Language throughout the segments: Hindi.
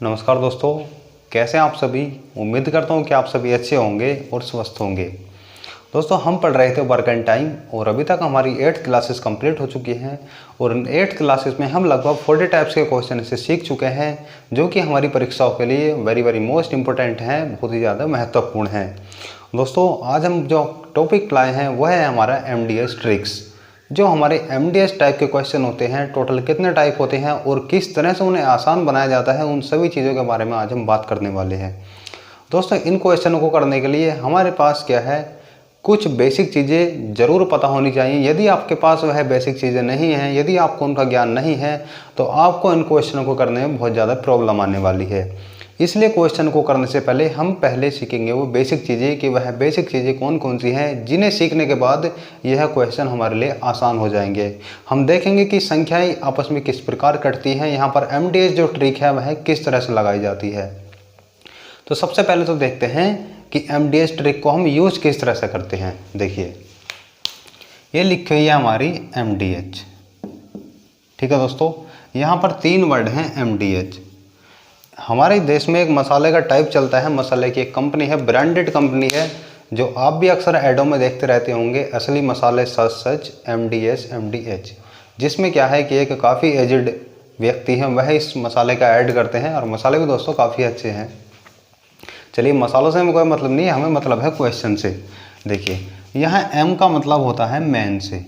नमस्कार दोस्तों, कैसे हैं आप सभी। उम्मीद करता हूं कि आप सभी अच्छे होंगे और स्वस्थ होंगे। दोस्तों, हम पढ़ रहे थे वर्क एंड टाइम और अभी तक हमारी 8th क्लासेस कंप्लीट हो चुकी हैं और इन 8th क्लासेस में हम लगभग 40 टाइप्स के क्वेश्चन से सीख चुके हैं, जो कि हमारी परीक्षाओं के लिए वेरी मोस्ट इंपॉर्टेंट हैं, बहुत ही ज़्यादा महत्वपूर्ण हैं। दोस्तों, आज हम जो टॉपिक लाए हैं वह है हमारा MDS ट्रिक्स। जो हमारे MDS टाइप के क्वेश्चन होते हैं, टोटल कितने टाइप होते हैं और किस तरह से उन्हें आसान बनाया जाता है, उन सभी चीज़ों के बारे में आज हम बात करने वाले हैं। दोस्तों, इन क्वेश्चनों को करने के लिए हमारे पास क्या है, कुछ बेसिक चीज़ें ज़रूर पता होनी चाहिए। यदि आपके पास वह बेसिक चीज़ें नहीं हैं, यदि आपको उनका ज्ञान नहीं है, तो आपको इन क्वेश्चनों को करने में बहुत ज़्यादा प्रॉब्लम आने वाली है। इसलिए क्वेश्चन को करने से पहले हम पहले सीखेंगे वो बेसिक चीज़ें कि वह बेसिक चीज़ें कौन कौन सी हैं, जिन्हें सीखने के बाद यह क्वेश्चन हमारे लिए आसान हो जाएंगे। हम देखेंगे कि संख्याएं आपस में किस प्रकार कटती हैं, यहाँ पर MDS जो ट्रिक है वह किस तरह से लगाई जाती है। तो सबसे पहले तो देखते हैं कि MDS ट्रिक को हम यूज किस तरह से करते हैं। देखिए, ये लिखी हुई है हमारी MDH। ठीक है दोस्तों, यहाँ पर 3 वर्ड हैं MDH। हमारे देश में एक मसाले का टाइप चलता है, मसाले की एक कंपनी है, ब्रांडेड कंपनी है, जो आप भी अक्सर एडों में देखते रहते होंगे, असली मसाले सच MDS MDH, जिसमें क्या है कि एक काफ़ी एजड व्यक्ति हैं, वह इस मसाले का ऐड करते हैं और मसाले भी दोस्तों काफ़ी अच्छे हैं। चलिए, मसालों से हमें कोई मतलब नहीं है, हमें मतलब है क्वेश्चन से। देखिए, यहाँ M का मतलब होता है मैन से,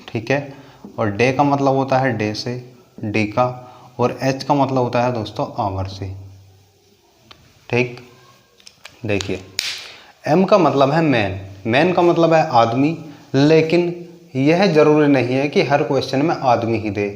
ठीक है, और डे का मतलब होता है डे से, डी का, और H का मतलब होता है दोस्तों आवर से। ठीक, देखिए, M का मतलब है मैन, मैन का मतलब है आदमी, लेकिन यह जरूरी नहीं है कि हर क्वेश्चन में आदमी ही दे।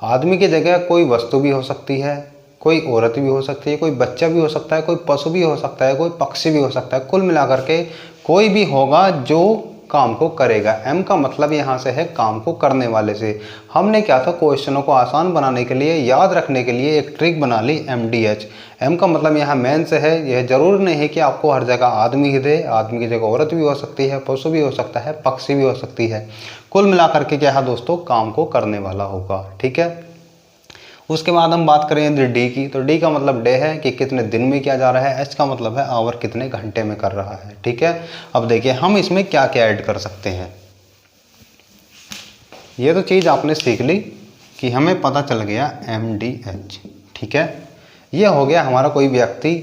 आदमी की जगह कोई वस्तु भी हो सकती है, कोई औरत भी हो सकती है, कोई बच्चा भी हो सकता है, कोई पशु भी हो सकता है, कोई पक्षी भी हो सकता है। कुल मिलाकर के कोई भी होगा जो काम को करेगा। M का मतलब यहाँ से है काम को करने वाले से। हमने क्या था, क्वेश्चनों को आसान बनाने के लिए, याद रखने के लिए एक ट्रिक बना ली MDH। M का मतलब यहाँ मैन से है। यह जरूर नहीं है कि आपको हर जगह आदमी ही दे, आदमी की जगह औरत भी हो सकती है, पशु भी हो सकता है, पक्षी भी हो सकती है। कुल मिलाकर के क्या है दोस्तों, काम को करने वाला होगा। ठीक है, उसके बाद हम बात करें डी की, तो डी का मतलब डे है कि कितने दिन में किया जा रहा है। एच का मतलब है आवर, कितने घंटे में कर रहा है। ठीक है, अब देखिए हम इसमें क्या क्या ऐड कर सकते हैं। ये तो चीज़ आपने सीख ली कि हमें पता चल गया MDH। ठीक है, ये हो गया हमारा कोई व्यक्ति,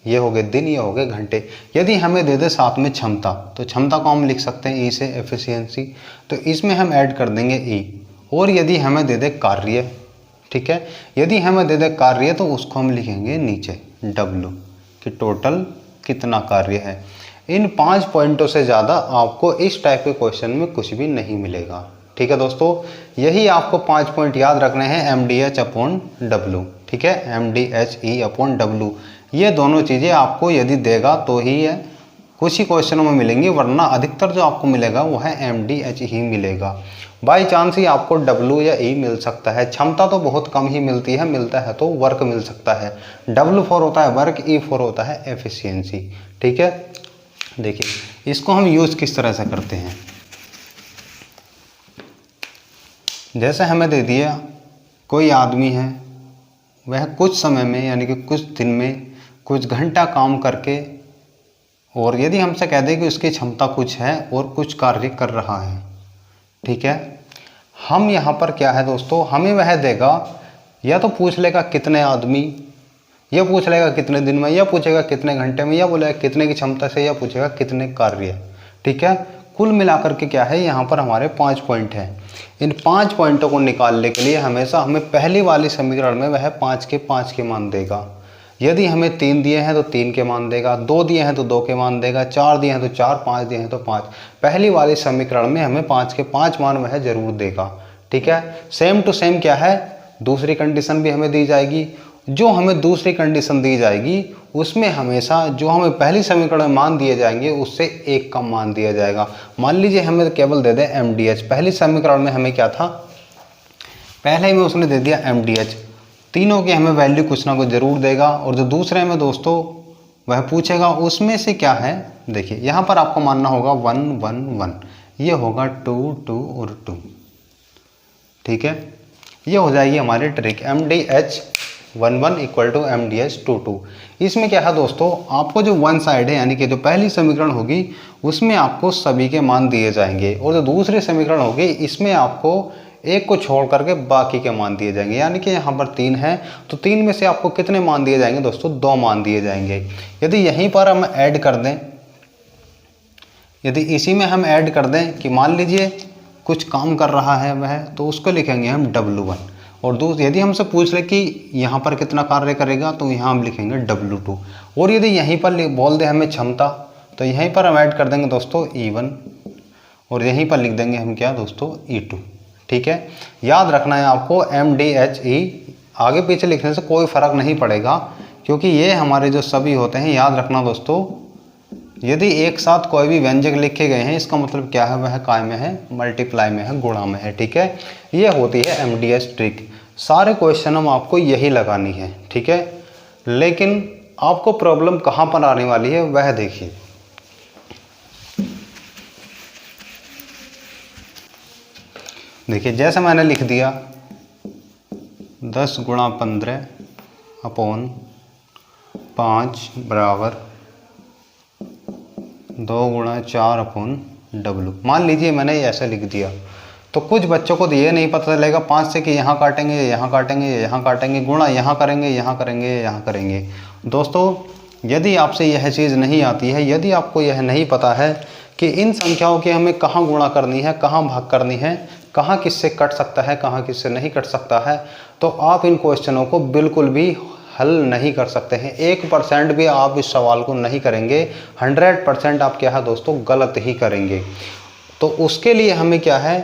ये हो गए दिन, ये हो गए घंटे। यदि हमें दे दे साथ में क्षमता, तो क्षमता को हम लिख सकते हैं E से, एफिशिएंसी, तो इसमें हम ऐड कर देंगे E। और यदि हमें दे दे कार्य, ठीक है, यदि हमें दे दे कार्य तो उसको हम लिखेंगे नीचे W, कि टोटल कितना कार्य है। इन 5 पॉइंटों से ज़्यादा आपको इस टाइप के क्वेश्चन में कुछ भी नहीं मिलेगा। ठीक है दोस्तों, यही आपको 5 पॉइंट याद रखने हैं, MDH अपॉन W। ठीक है, MDHE अपॉन W, ये दोनों चीज़ें आपको यदि देगा तो ही है, कुछ ही क्वेश्चनों में मिलेंगी, वरना अधिकतर जो आपको मिलेगा वो है MDH ही मिलेगा। बाई चांस ही आपको W या E मिल सकता है। क्षमता तो बहुत कम ही मिलती है, मिलता है तो वर्क मिल सकता है। W4 होता है वर्क, E4 होता है एफिशिएंसी। ठीक है, देखिए इसको हम यूज किस तरह से करते हैं। जैसे हमें दे दिया कोई आदमी है, वह कुछ समय में यानी कि कुछ दिन में कुछ घंटा काम करके, और यदि हमसे कह दें कि उसकी क्षमता कुछ है और कुछ कार्य कर रहा है, ठीक है, हम यहाँ पर क्या है दोस्तों, हमें वह देगा, या तो पूछ लेगा कितने आदमी, या पूछ लेगा कितने दिन में, या पूछेगा कितने घंटे में, या बोलेगा कितने की क्षमता से, या पूछेगा कितने कार्य। ठीक है, कुल मिलाकर के क्या है, यहाँ पर हमारे 5 पॉइंट हैं। इन 5 पॉइंटों को निकालने के लिए हमेशा हमें पहली वाली समीकरण में वह 5 के मान देगा। यदि हमें 3 दिए हैं तो 3 के मान देगा, 2 दिए हैं तो 2 के मान देगा, 4 दिए हैं तो 4, 5 दिए हैं तो 5। पहली वाली समीकरण में हमें 5 के 5 मान वह जरूर देगा। ठीक है, सेम टू सेम क्या है, दूसरी कंडीशन भी हमें दी जाएगी। जो हमें दूसरी कंडीशन दी जाएगी उसमें हमेशा जो हमें पहली समीकरण में मान दिए जाएंगे उससे 1 कम मान दिया जाएगा। मान लीजिए हमें केवल दे दे MDH, पहली समीकरण में हमें क्या था, पहले में उसने दे दिया MDH, तीनों की हमें वैल्यू कुछ ना कुछ जरूर देगा, और जो दूसरे में दोस्तों वह पूछेगा उसमें से क्या है। देखिए यहाँ पर आपको मानना होगा 1 1 1, ये होगा 2 2 और 2। ठीक है, ये हो जाएगी हमारी trick. MDH 1 equal to MDH 2 इसमें क्या है दोस्तों, आपको जो वन साइड है यानी कि जो पहली समीकरण होगी उसमें आपको सभी के मान दिए जाएंगे, और जो दूसरी समीकरण होगी इसमें आपको एक को छोड़ करके बाकी के मान दिए जाएंगे। यानी कि यहाँ पर 3 है तो 3 में से आपको कितने मान दिए जाएंगे दोस्तों, 2 मान दिए जाएंगे। यदि यहीं पर हम ऐड कर दें, यदि इसी में हम ऐड कर दें कि मान लीजिए कुछ काम कर रहा है वह, तो उसको लिखेंगे हम W1, और यदि हमसे पूछ ले कि यहाँ पर कितना कार्य करेगा तो यहाँ हम लिखेंगे W2, और यदि यहीं पर बोल दे हमें क्षमता तो यहीं पर हम ऐड कर देंगे दोस्तों E1, और यहीं पर लिख देंगे हम क्या दोस्तों E2। ठीक है, याद रखना है आपको MDHE आगे पीछे लिखने से कोई फर्क नहीं पड़ेगा, क्योंकि ये हमारे जो सभी होते हैं, याद रखना दोस्तों, यदि एक साथ कोई भी व्यंजक लिखे गए हैं इसका मतलब क्या है, वह काय में है, मल्टीप्लाई में है, गुणा में है। ठीक है, ये होती है MDH ट्रिक। सारे क्वेश्चन हम आपको यही लगानी है। ठीक है, लेकिन आपको प्रॉब्लम कहाँ पर आने वाली है वह देखिए। देखिए जैसे मैंने लिख दिया 10 गुणा 15 अपॉन 5 बराबर 2 गुणा 4 अपॉन W। मान लीजिए मैंने ऐसा लिख दिया, तो कुछ बच्चों को तो ये नहीं पता चलेगा 5 से कि यहाँ काटेंगे, यहाँ काटेंगे, यहाँ काटेंगे, गुणा यहाँ करेंगे, यहाँ करेंगे, यहाँ करेंगे। दोस्तों यदि आपसे यह चीज़ नहीं आती है, यदि आपको यह नहीं पता है कि इन संख्याओं की हमें कहाँ गुणा करनी है, कहाँ भाग करनी है, कहाँ किससे कट सकता है, कहाँ किससे नहीं कट सकता है, तो आप इन क्वेश्चनों को बिल्कुल भी हल नहीं कर सकते हैं। 1% भी आप इस सवाल को नहीं करेंगे, 100% आप क्या है दोस्तों गलत ही करेंगे। तो उसके लिए हमें क्या है,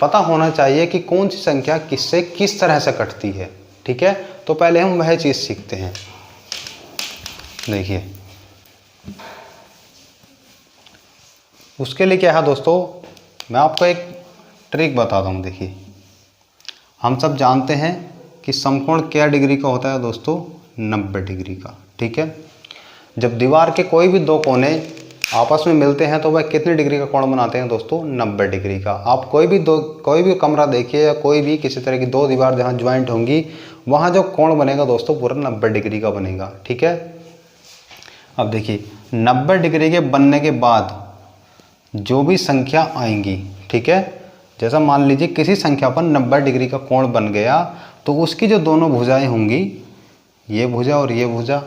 पता होना चाहिए कि कौन सी संख्या किससे किस तरह से कटती है। ठीक है, तो पहले हम वह चीज़ सीखते हैं। देखिए उसके लिए क्या है दोस्तों, मैं आपको एक ट्रिक बताता हूँ। देखिए हम सब जानते हैं कि समकोण क्या डिग्री का होता है दोस्तों, 90 डिग्री का। ठीक है, जब दीवार के कोई भी दो कोने आपस में मिलते हैं तो वह कितने डिग्री का कोण बनाते हैं दोस्तों, 90 डिग्री का। आप कोई भी कमरा देखिए या कोई भी किसी तरह की दो दीवार जहाँ ज्वाइंट होंगी वहाँ जो कोण बनेगा दोस्तों पूरा 90 डिग्री का बनेगा। ठीक है, अब देखिए 90 डिग्री के बनने के बाद जो भी संख्या आएंगी, ठीक है, जैसा मान लीजिए किसी संख्या पर 90 डिग्री का कोण बन गया तो उसकी जो दोनों भुजाएं होंगी, ये भुजा और ये भुजा,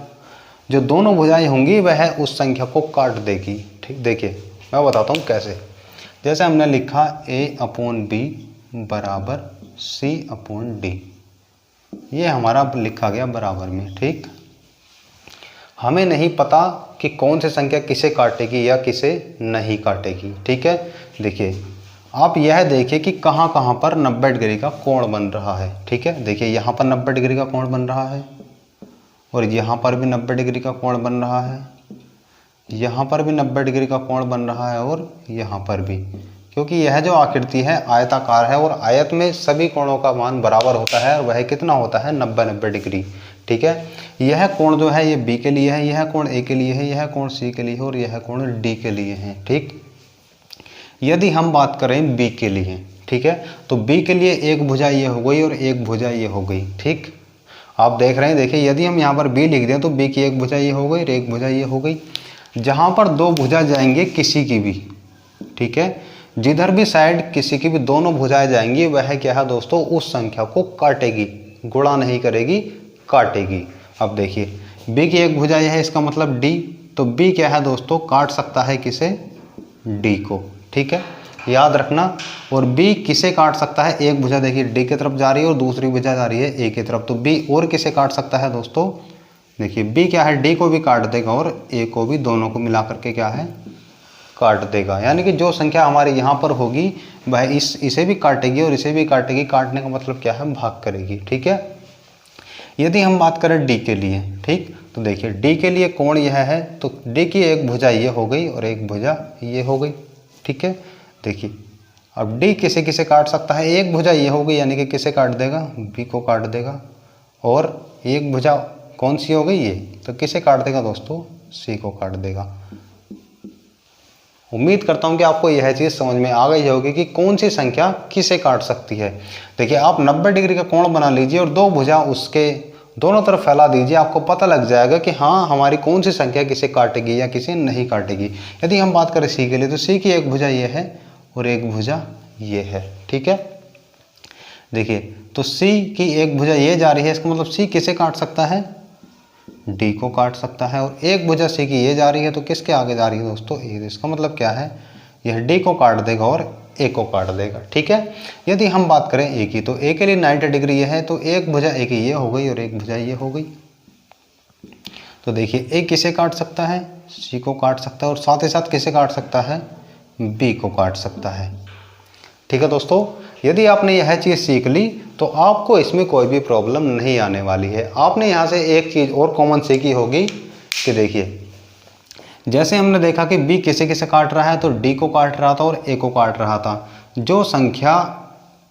जो दोनों भुजाएं होंगी वह उस संख्या को काट देगी। ठीक, देखिए मैं बताता हूँ कैसे। जैसे हमने लिखा A/B बराबर C/D, ये हमारा लिखा गया बराबर में। ठीक, हमें नहीं पता कि कौन सी संख्या किसे काटेगी या किसे नहीं काटेगी। ठीक है, देखिए आप यह देखिए कि कहाँ कहाँ पर 90 डिग्री का कोण बन रहा है। ठीक है, देखिए यहाँ पर 90 डिग्री का कोण बन रहा है, और यहाँ पर भी 90 डिग्री का कोण बन रहा है, यहाँ पर भी 90 डिग्री का कोण बन रहा है, और यहाँ पर भी, क्योंकि यह जो आकृति है आयताकार है और आयत में सभी कोणों का मान बराबर होता है, और वह कितना होता है 90 डिग्री। ठीक है, यह कोण जो है ये B के लिए है, यह कोण A के लिए है, यह कोण C के लिए है, और यह कोण D के लिए है। ठीक, यदि हम बात करें B के लिए, ठीक है, तो B के लिए एक भुजा ये हो गई और एक भुजा ये हो गई। ठीक, आप देख रहे हैं, देखिए यदि हम यहाँ पर B लिख दें तो B की एक भुजा ये हो गई और एक भुजा ये हो गई। जहाँ पर दो भुजा जाएंगे किसी की भी, ठीक है, जिधर भी साइड किसी की भी दोनों भुजाएं जाएंगी वह क्या है दोस्तों उस संख्या को काटेगी, गुणा नहीं करेगी, काटेगी। अब देखिए B की एक भुजा यह है, इसका मतलब D, तो B क्या है दोस्तों काट सकता है किसे, D को। ठीक है, याद रखना। और B किसे काट सकता है, एक भुजा देखिए D की तरफ जा रही है और दूसरी भुजा जा रही है A की तरफ, तो B और किसे काट सकता है दोस्तों, देखिए B क्या है D को भी काट देगा और A को भी, दोनों को मिला करके क्या है काट देगा। यानी कि जो संख्या हमारे यहाँ पर होगी वह इसे भी काटेगी और इसे भी काटेगी। काटने का मतलब क्या है, भाग करेगी। ठीक है, यदि हम बात करें D के लिए, ठीक, तो देखिए D के लिए कोण यह है, तो D की एक भुजा ये हो गई और एक भुजा ये हो गई। ठीक है, देखिए अब D किसे किसे काट सकता है, एक भुजा ये हो गई यानी कि किसे काट देगा, B को काट देगा, और एक भुजा कौन सी हो गई ये, तो किसे काट देगा दोस्तों, C को काट देगा। उम्मीद करता हूँ कि आपको यह चीज़ समझ में आ गई होगी कि कौन सी संख्या किसे काट सकती है। देखिए आप 90 डिग्री का कोण बना लीजिए और दो भुजा उसके दोनों तरफ फैला दीजिए, आपको पता लग जाएगा कि हाँ हमारी कौन सी संख्या किसे काटेगी या किसे नहीं काटेगी। यदि हम बात करें सी के लिए, तो सी की एक भुजा ये है और एक भुजा ये है, ठीक है। देखिए तो सी की एक भुजा ये जा रही है, इसका मतलब सी किसे काट सकता है, डी को काट सकता है। और एक भुजा सी की ये जा रही है तो किसके आगे जा रही है दोस्तों, ए। इसका मतलब क्या है, यह डी को काट देगा और ए को काट देगा, ठीक है। यदि हम बात करें ए की, तो ए के लिए 90 डिग्री ये है, तो एक भुजा ए की ये हो गई और एक भुजा ये हो गई। तो देखिए ए किसे काट सकता है, सी को काट सकता है, और साथ ही साथ किसे काट सकता है, बी को काट सकता है, ठीक है दोस्तों। यदि आपने यह चीज़ सीख ली तो आपको इसमें कोई भी प्रॉब्लम नहीं आने वाली है। आपने यहाँ से एक चीज़ और कॉमन सीखी होगी कि देखिए जैसे हमने देखा कि बी किसे किसे काट रहा है, तो डी को काट रहा था और ए को काट रहा था। जो संख्या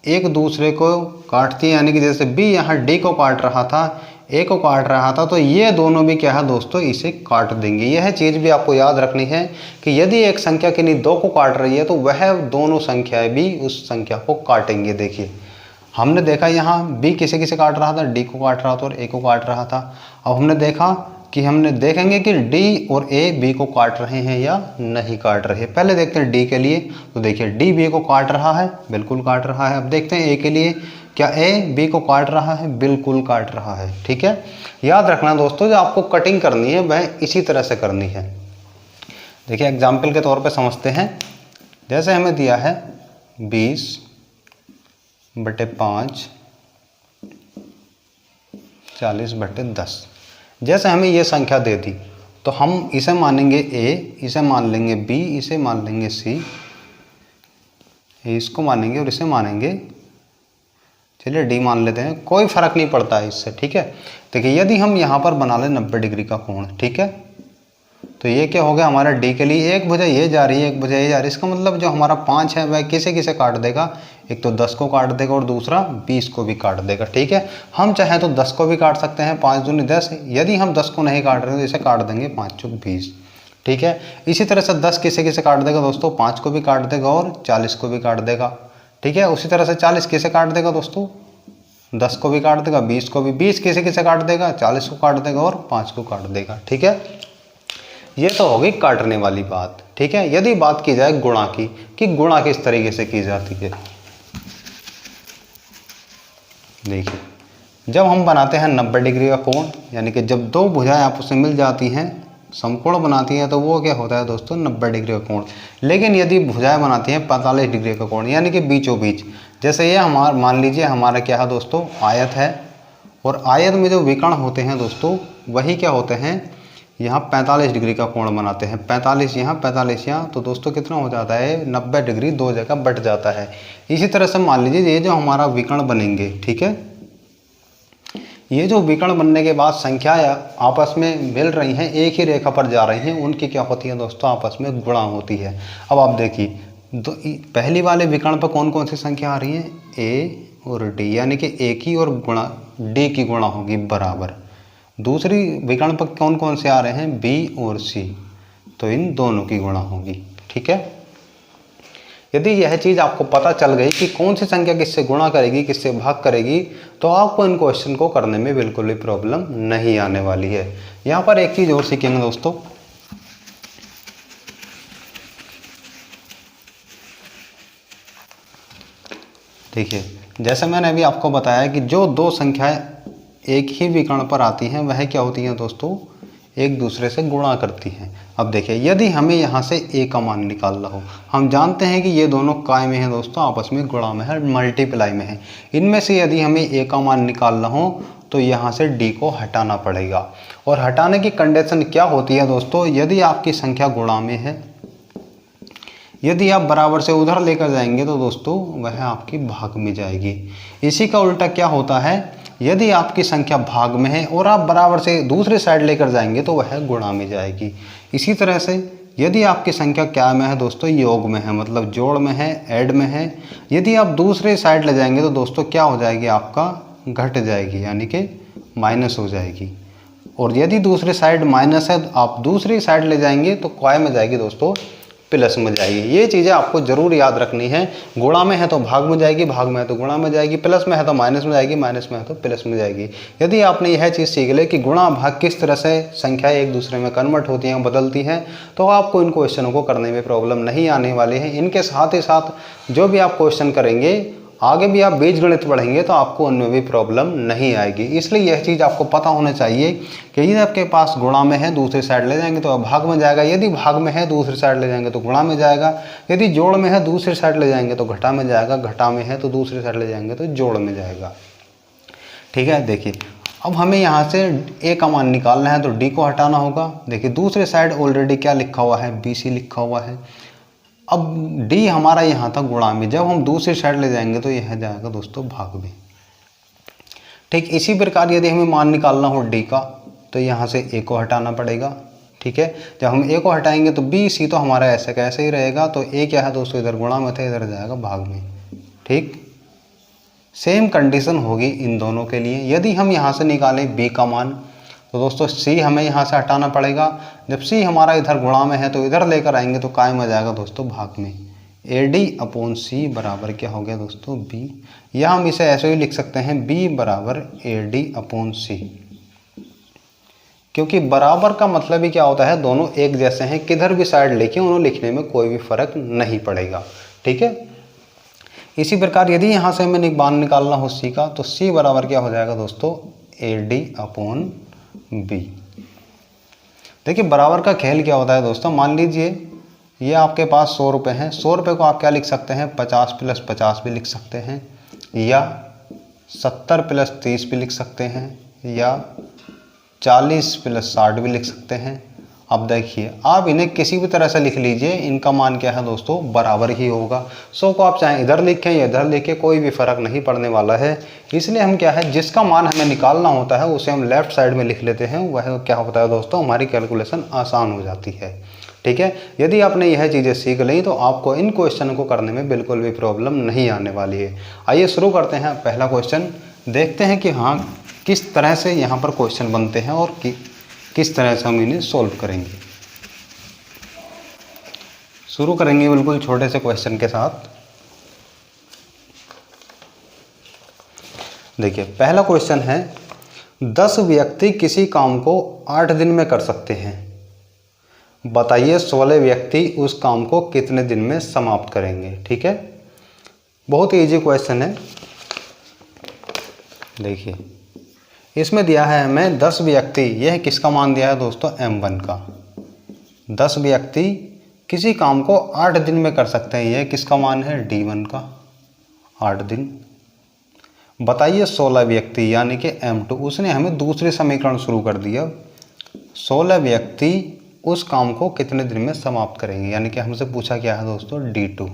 एक दूसरे को काटती है, यानी कि जैसे बी यहाँ डी को काट रहा था, ए को काट रहा था, तो ये दोनों भी क्या है दोस्तों, इसे काट देंगे। यह चीज़ भी आपको याद रखनी है कि यदि एक संख्या किन्हीं दो को काट रही है तो वह दोनों संख्याएं भी उस संख्या को काटेंगे। देखिए हमने देखा यहाँ बी किसे किसे काट रहा था, डी को काट रहा था और ए को काट रहा था। अब हमने देखा कि हमने देखेंगे कि डी और ए बी को काट रहे हैं या नहीं काट रहे। पहले देखते हैं डी के लिए, तो देखिए डी बी को काट रहा है, बिल्कुल काट रहा है। अब देखते हैं ए के लिए, क्या ए बी को काट रहा है, बिल्कुल काट रहा है, ठीक है। याद रखना दोस्तों, जो आपको कटिंग करनी है वह इसी तरह से करनी है। देखिए एग्जाम्पल के तौर पे समझते हैं। जैसे हमें दिया है 20/5 40/10। जैसे हमें ये संख्या दे दी तो हम इसे मानेंगे ए, इसे मान लेंगे बी, इसे मान लेंगे सी, इसको मानेंगे और इसे मानेंगे, चलिए डी मान लेते हैं, कोई फर्क नहीं पड़ता है इससे, ठीक है। देखिए यदि हम यहाँ पर बना लें 90 डिग्री का कोण, ठीक है, तो ये क्या हो गया हमारा डी के लिए, एक भुजा ये जा रही है, एक भुजा ये जा रही है। इसका मतलब जो हमारा 5 है वह किसे किसे काट देगा, एक तो 10 को काट देगा और दूसरा 20 को भी काट देगा, ठीक है। हम चाहें तो 10 को भी काट सकते हैं, 5 दूनी 10। यदि हम 10 को नहीं काट रहे तो इसे काट देंगे 5 चौक 20, ठीक है। इसी तरह से 10 किसे किसे काट देगा दोस्तों, 5 को भी काट देगा और 40 को भी काट देगा, ठीक है। उसी तरह से 40 किसे काट देगा दोस्तों, 10 को भी काट देगा, 20 को भी। 20 किसे किसे काट देगा, 40 को काट देगा और 5 को काट देगा, ठीक है। ये तो होगी काटने वाली बात, ठीक है। यदि बात की जाए गुणा की, कि गुणा किस तरीके से की जाती है, देखिए जब हम बनाते हैं 90 डिग्री का कोण, यानी कि जब दो भुजाएं आपस में मिल जाती हैं, समकोण बनाती हैं, तो वो क्या होता है दोस्तों, 90 डिग्री का कोण। लेकिन यदि भुजाएं बनाती हैं 45 डिग्री का कोण, यानी कि बीचों बीच, जैसे ये हमारा मान लीजिए हमारा क्या है दोस्तों, आयत है, और आयत में जो विकर्ण होते हैं दोस्तों वही क्या होते हैं, यहाँ 45 डिग्री का कोण बनाते हैं। 45 यहाँ, 45 यहाँ, तो दोस्तों कितना हो जाता है, 90 डिग्री दो जगह बट जाता है। इसी तरह से मान लीजिए ये जो हमारा विकर्ण बनेंगे, ठीक है, ये जो विकर्ण बनने के बाद संख्या आपस में मिल रही हैं, एक ही रेखा पर जा रही हैं, उनकी क्या होती है दोस्तों, आपस में गुणा होती है। अब आप देखिए पहली वाले विकर्ण पर कौन कौन सी संख्या आ रही है, ए और डी, यानी कि ए की और गुणा डी की गुणा होगी बराबर। दूसरी विकर्ण पर कौन कौन से आ रहे हैं, बी और सी, तो इन दोनों की गुणा होगी, ठीक है। यदि यह चीज़ आपको पता चल गई कि कौन सी संख्या किससे गुणा करेगी, किससे भाग करेगी, तो आपको इन क्वेश्चन को करने में बिल्कुल भी प्रॉब्लम नहीं आने वाली है। यहाँ पर एक चीज़ और सीखेंगे दोस्तों, देखिए जैसे मैंने अभी आपको बताया कि जो दो संख्याएं एक ही विकर्ण पर आती हैं वह क्या होती हैं दोस्तों, एक दूसरे से गुणा करती हैं। अब देखिए यदि हमें यहाँ से ए का मान निकालना हो, हम जानते हैं कि ये दोनों काय में हैं दोस्तों, आपस में गुणा में है, मल्टीप्लाई में है। इनमें से यदि हमें ए का मान निकालना हो तो यहाँ से डी को हटाना पड़ेगा। और हटाने की कंडीशन क्या होती है दोस्तों, यदि आपकी संख्या गुणा में है, यदि आप बराबर से उधर लेकर जाएंगे तो दोस्तों वह आपकी भाग में जाएगी। इसी का उल्टा क्या होता है, यदि आपकी संख्या भाग में है और आप बराबर से दूसरी साइड लेकर जाएंगे तो वह गुणा में जाएगी। इसी तरह से यदि आपकी संख्या क्या में है दोस्तों, योग में है, मतलब जोड़ में है, ऐड में है, यदि आप दूसरे साइड ले जाएंगे तो दोस्तों क्या हो जाएगी, आपका घट जाएगी, यानी कि माइनस हो जाएगी। और यदि दूसरी साइड माइनस है तो आप दूसरी साइड ले जाएंगे तो काय में जाएगी दोस्तों, प्लस में जाएगी। ये चीज़ें आपको जरूर याद रखनी है। गुणा में है तो भाग में जाएगी, भाग में है तो गुणा में जाएगी, प्लस में है तो माइनस में जाएगी, माइनस में है तो प्लस में जाएगी। यदि आपने यह चीज़ सीख ले कि गुणा भाग किस तरह से संख्याएं एक दूसरे में कन्वर्ट होती हैं, बदलती हैं, तो आपको इन क्वेश्चनों को करने में प्रॉब्लम नहीं आने वाली है। इनके साथ ही साथ जो भी आप क्वेश्चन करेंगे, आगे भी आप बीजगणित पढ़ेंगे तो आपको उनमें भी प्रॉब्लम नहीं आएगी। इसलिए यह चीज़ आपको पता होना चाहिए कि यदि आपके पास गुणा में है दूसरी साइड ले जाएंगे तो भाग में जाएगा, यदि भाग में है दूसरी साइड ले जाएंगे तो गुणा में जाएगा, यदि जोड़ में है दूसरी साइड ले जाएंगे तो घटा में जाएगा, घटा में है तो दूसरी साइड ले जाएंगे तो जोड़ में जाएगा। ठीक है, देखिए अब हमें यहाँ से ए का मान निकालना है तो डी को हटाना होगा। देखिए दूसरी साइड ऑलरेडी क्या लिखा हुआ है, BC लिखा हुआ है। अब डी हमारा यहाँ था गुणा में, जब हम दूसरी साइड ले जाएंगे तो यह जाएगा दोस्तों भाग में। ठीक, इसी प्रकार यदि हमें मान निकालना हो डी का तो यहाँ से ए को हटाना पड़ेगा। ठीक है, जब हम ए को हटाएंगे तो BC तो हमारा ऐसे कैसे ही रहेगा, तो ए क्या है दोस्तों इधर गुणा में था, इधर जाएगा भाग में। ठीक, सेम कंडीशन होगी इन दोनों के लिए। यदि हम यहाँ से निकालें बी का मान तो दोस्तों सी हमें यहाँ से हटाना पड़ेगा। जब सी हमारा इधर गुणा में है तो इधर लेकर आएंगे तो काय में जाएगा दोस्तों भाग में। AD/C बराबर क्या हो गया दोस्तों B, या हम इसे ऐसे ही लिख सकते हैं B बराबर AD/C, क्योंकि बराबर का मतलब ही क्या होता है, दोनों एक जैसे हैं, किधर भी साइड लिखें उन्हें लिखने में कोई भी फर्क नहीं पड़ेगा। ठीक है, इसी प्रकार यदि यहाँ से हमें मान निकालना हो C का तो C बराबर क्या हो जाएगा दोस्तों AD/B। देखिए बराबर का खेल क्या होता है दोस्तों, मान लीजिए ये आपके पास 100 रुपये हैं, 100 रुपये को आप क्या लिख सकते हैं 50 + 50 भी लिख सकते हैं, या 70 + 30 भी लिख सकते हैं, या 40 + 60 भी लिख सकते हैं। अब देखिए आप इन्हें किसी भी तरह से लिख लीजिए, इनका मान क्या है दोस्तों बराबर ही होगा। 100 को आप चाहे इधर लिखें या इधर लिखें, कोई भी फर्क नहीं पड़ने वाला है। इसलिए हम क्या है, जिसका मान हमें निकालना होता है उसे हम लेफ्ट साइड में लिख लेते हैं, वह क्या होता है दोस्तों हमारी कैलकुलेशन आसान हो जाती है। ठीक है, यदि आपने यह चीज़ें सीख ली तो आपको इन क्वेश्चन को करने में बिल्कुल भी प्रॉब्लम नहीं आने वाली है। आइए शुरू करते हैं। पहला क्वेश्चन देखते हैं कि हाँ किस तरह से यहाँ पर क्वेश्चन बनते हैं और किस तरह से हम इन्हें सॉल्व करेंगे। शुरू करेंगे बिल्कुल छोटे से क्वेश्चन के साथ। देखिए पहला क्वेश्चन है, 10 व्यक्ति किसी काम को 8 दिन में कर सकते हैं, बताइए 16 व्यक्ति उस काम को कितने दिन में समाप्त करेंगे। ठीक है, बहुत इजी क्वेश्चन है। देखिए इसमें दिया है हमें 10 व्यक्ति, यह किसका मान दिया है दोस्तों M1 का। 10 व्यक्ति किसी काम को 8 दिन में कर सकते हैं, यह किसका मान है D1 का, 8 दिन। बताइए 16 व्यक्ति यानी कि M2, उसने हमें दूसरे समीकरण शुरू कर दिया। 16 व्यक्ति उस काम को कितने दिन में समाप्त करेंगे, यानी कि हमसे पूछा क्या है दोस्तों D2।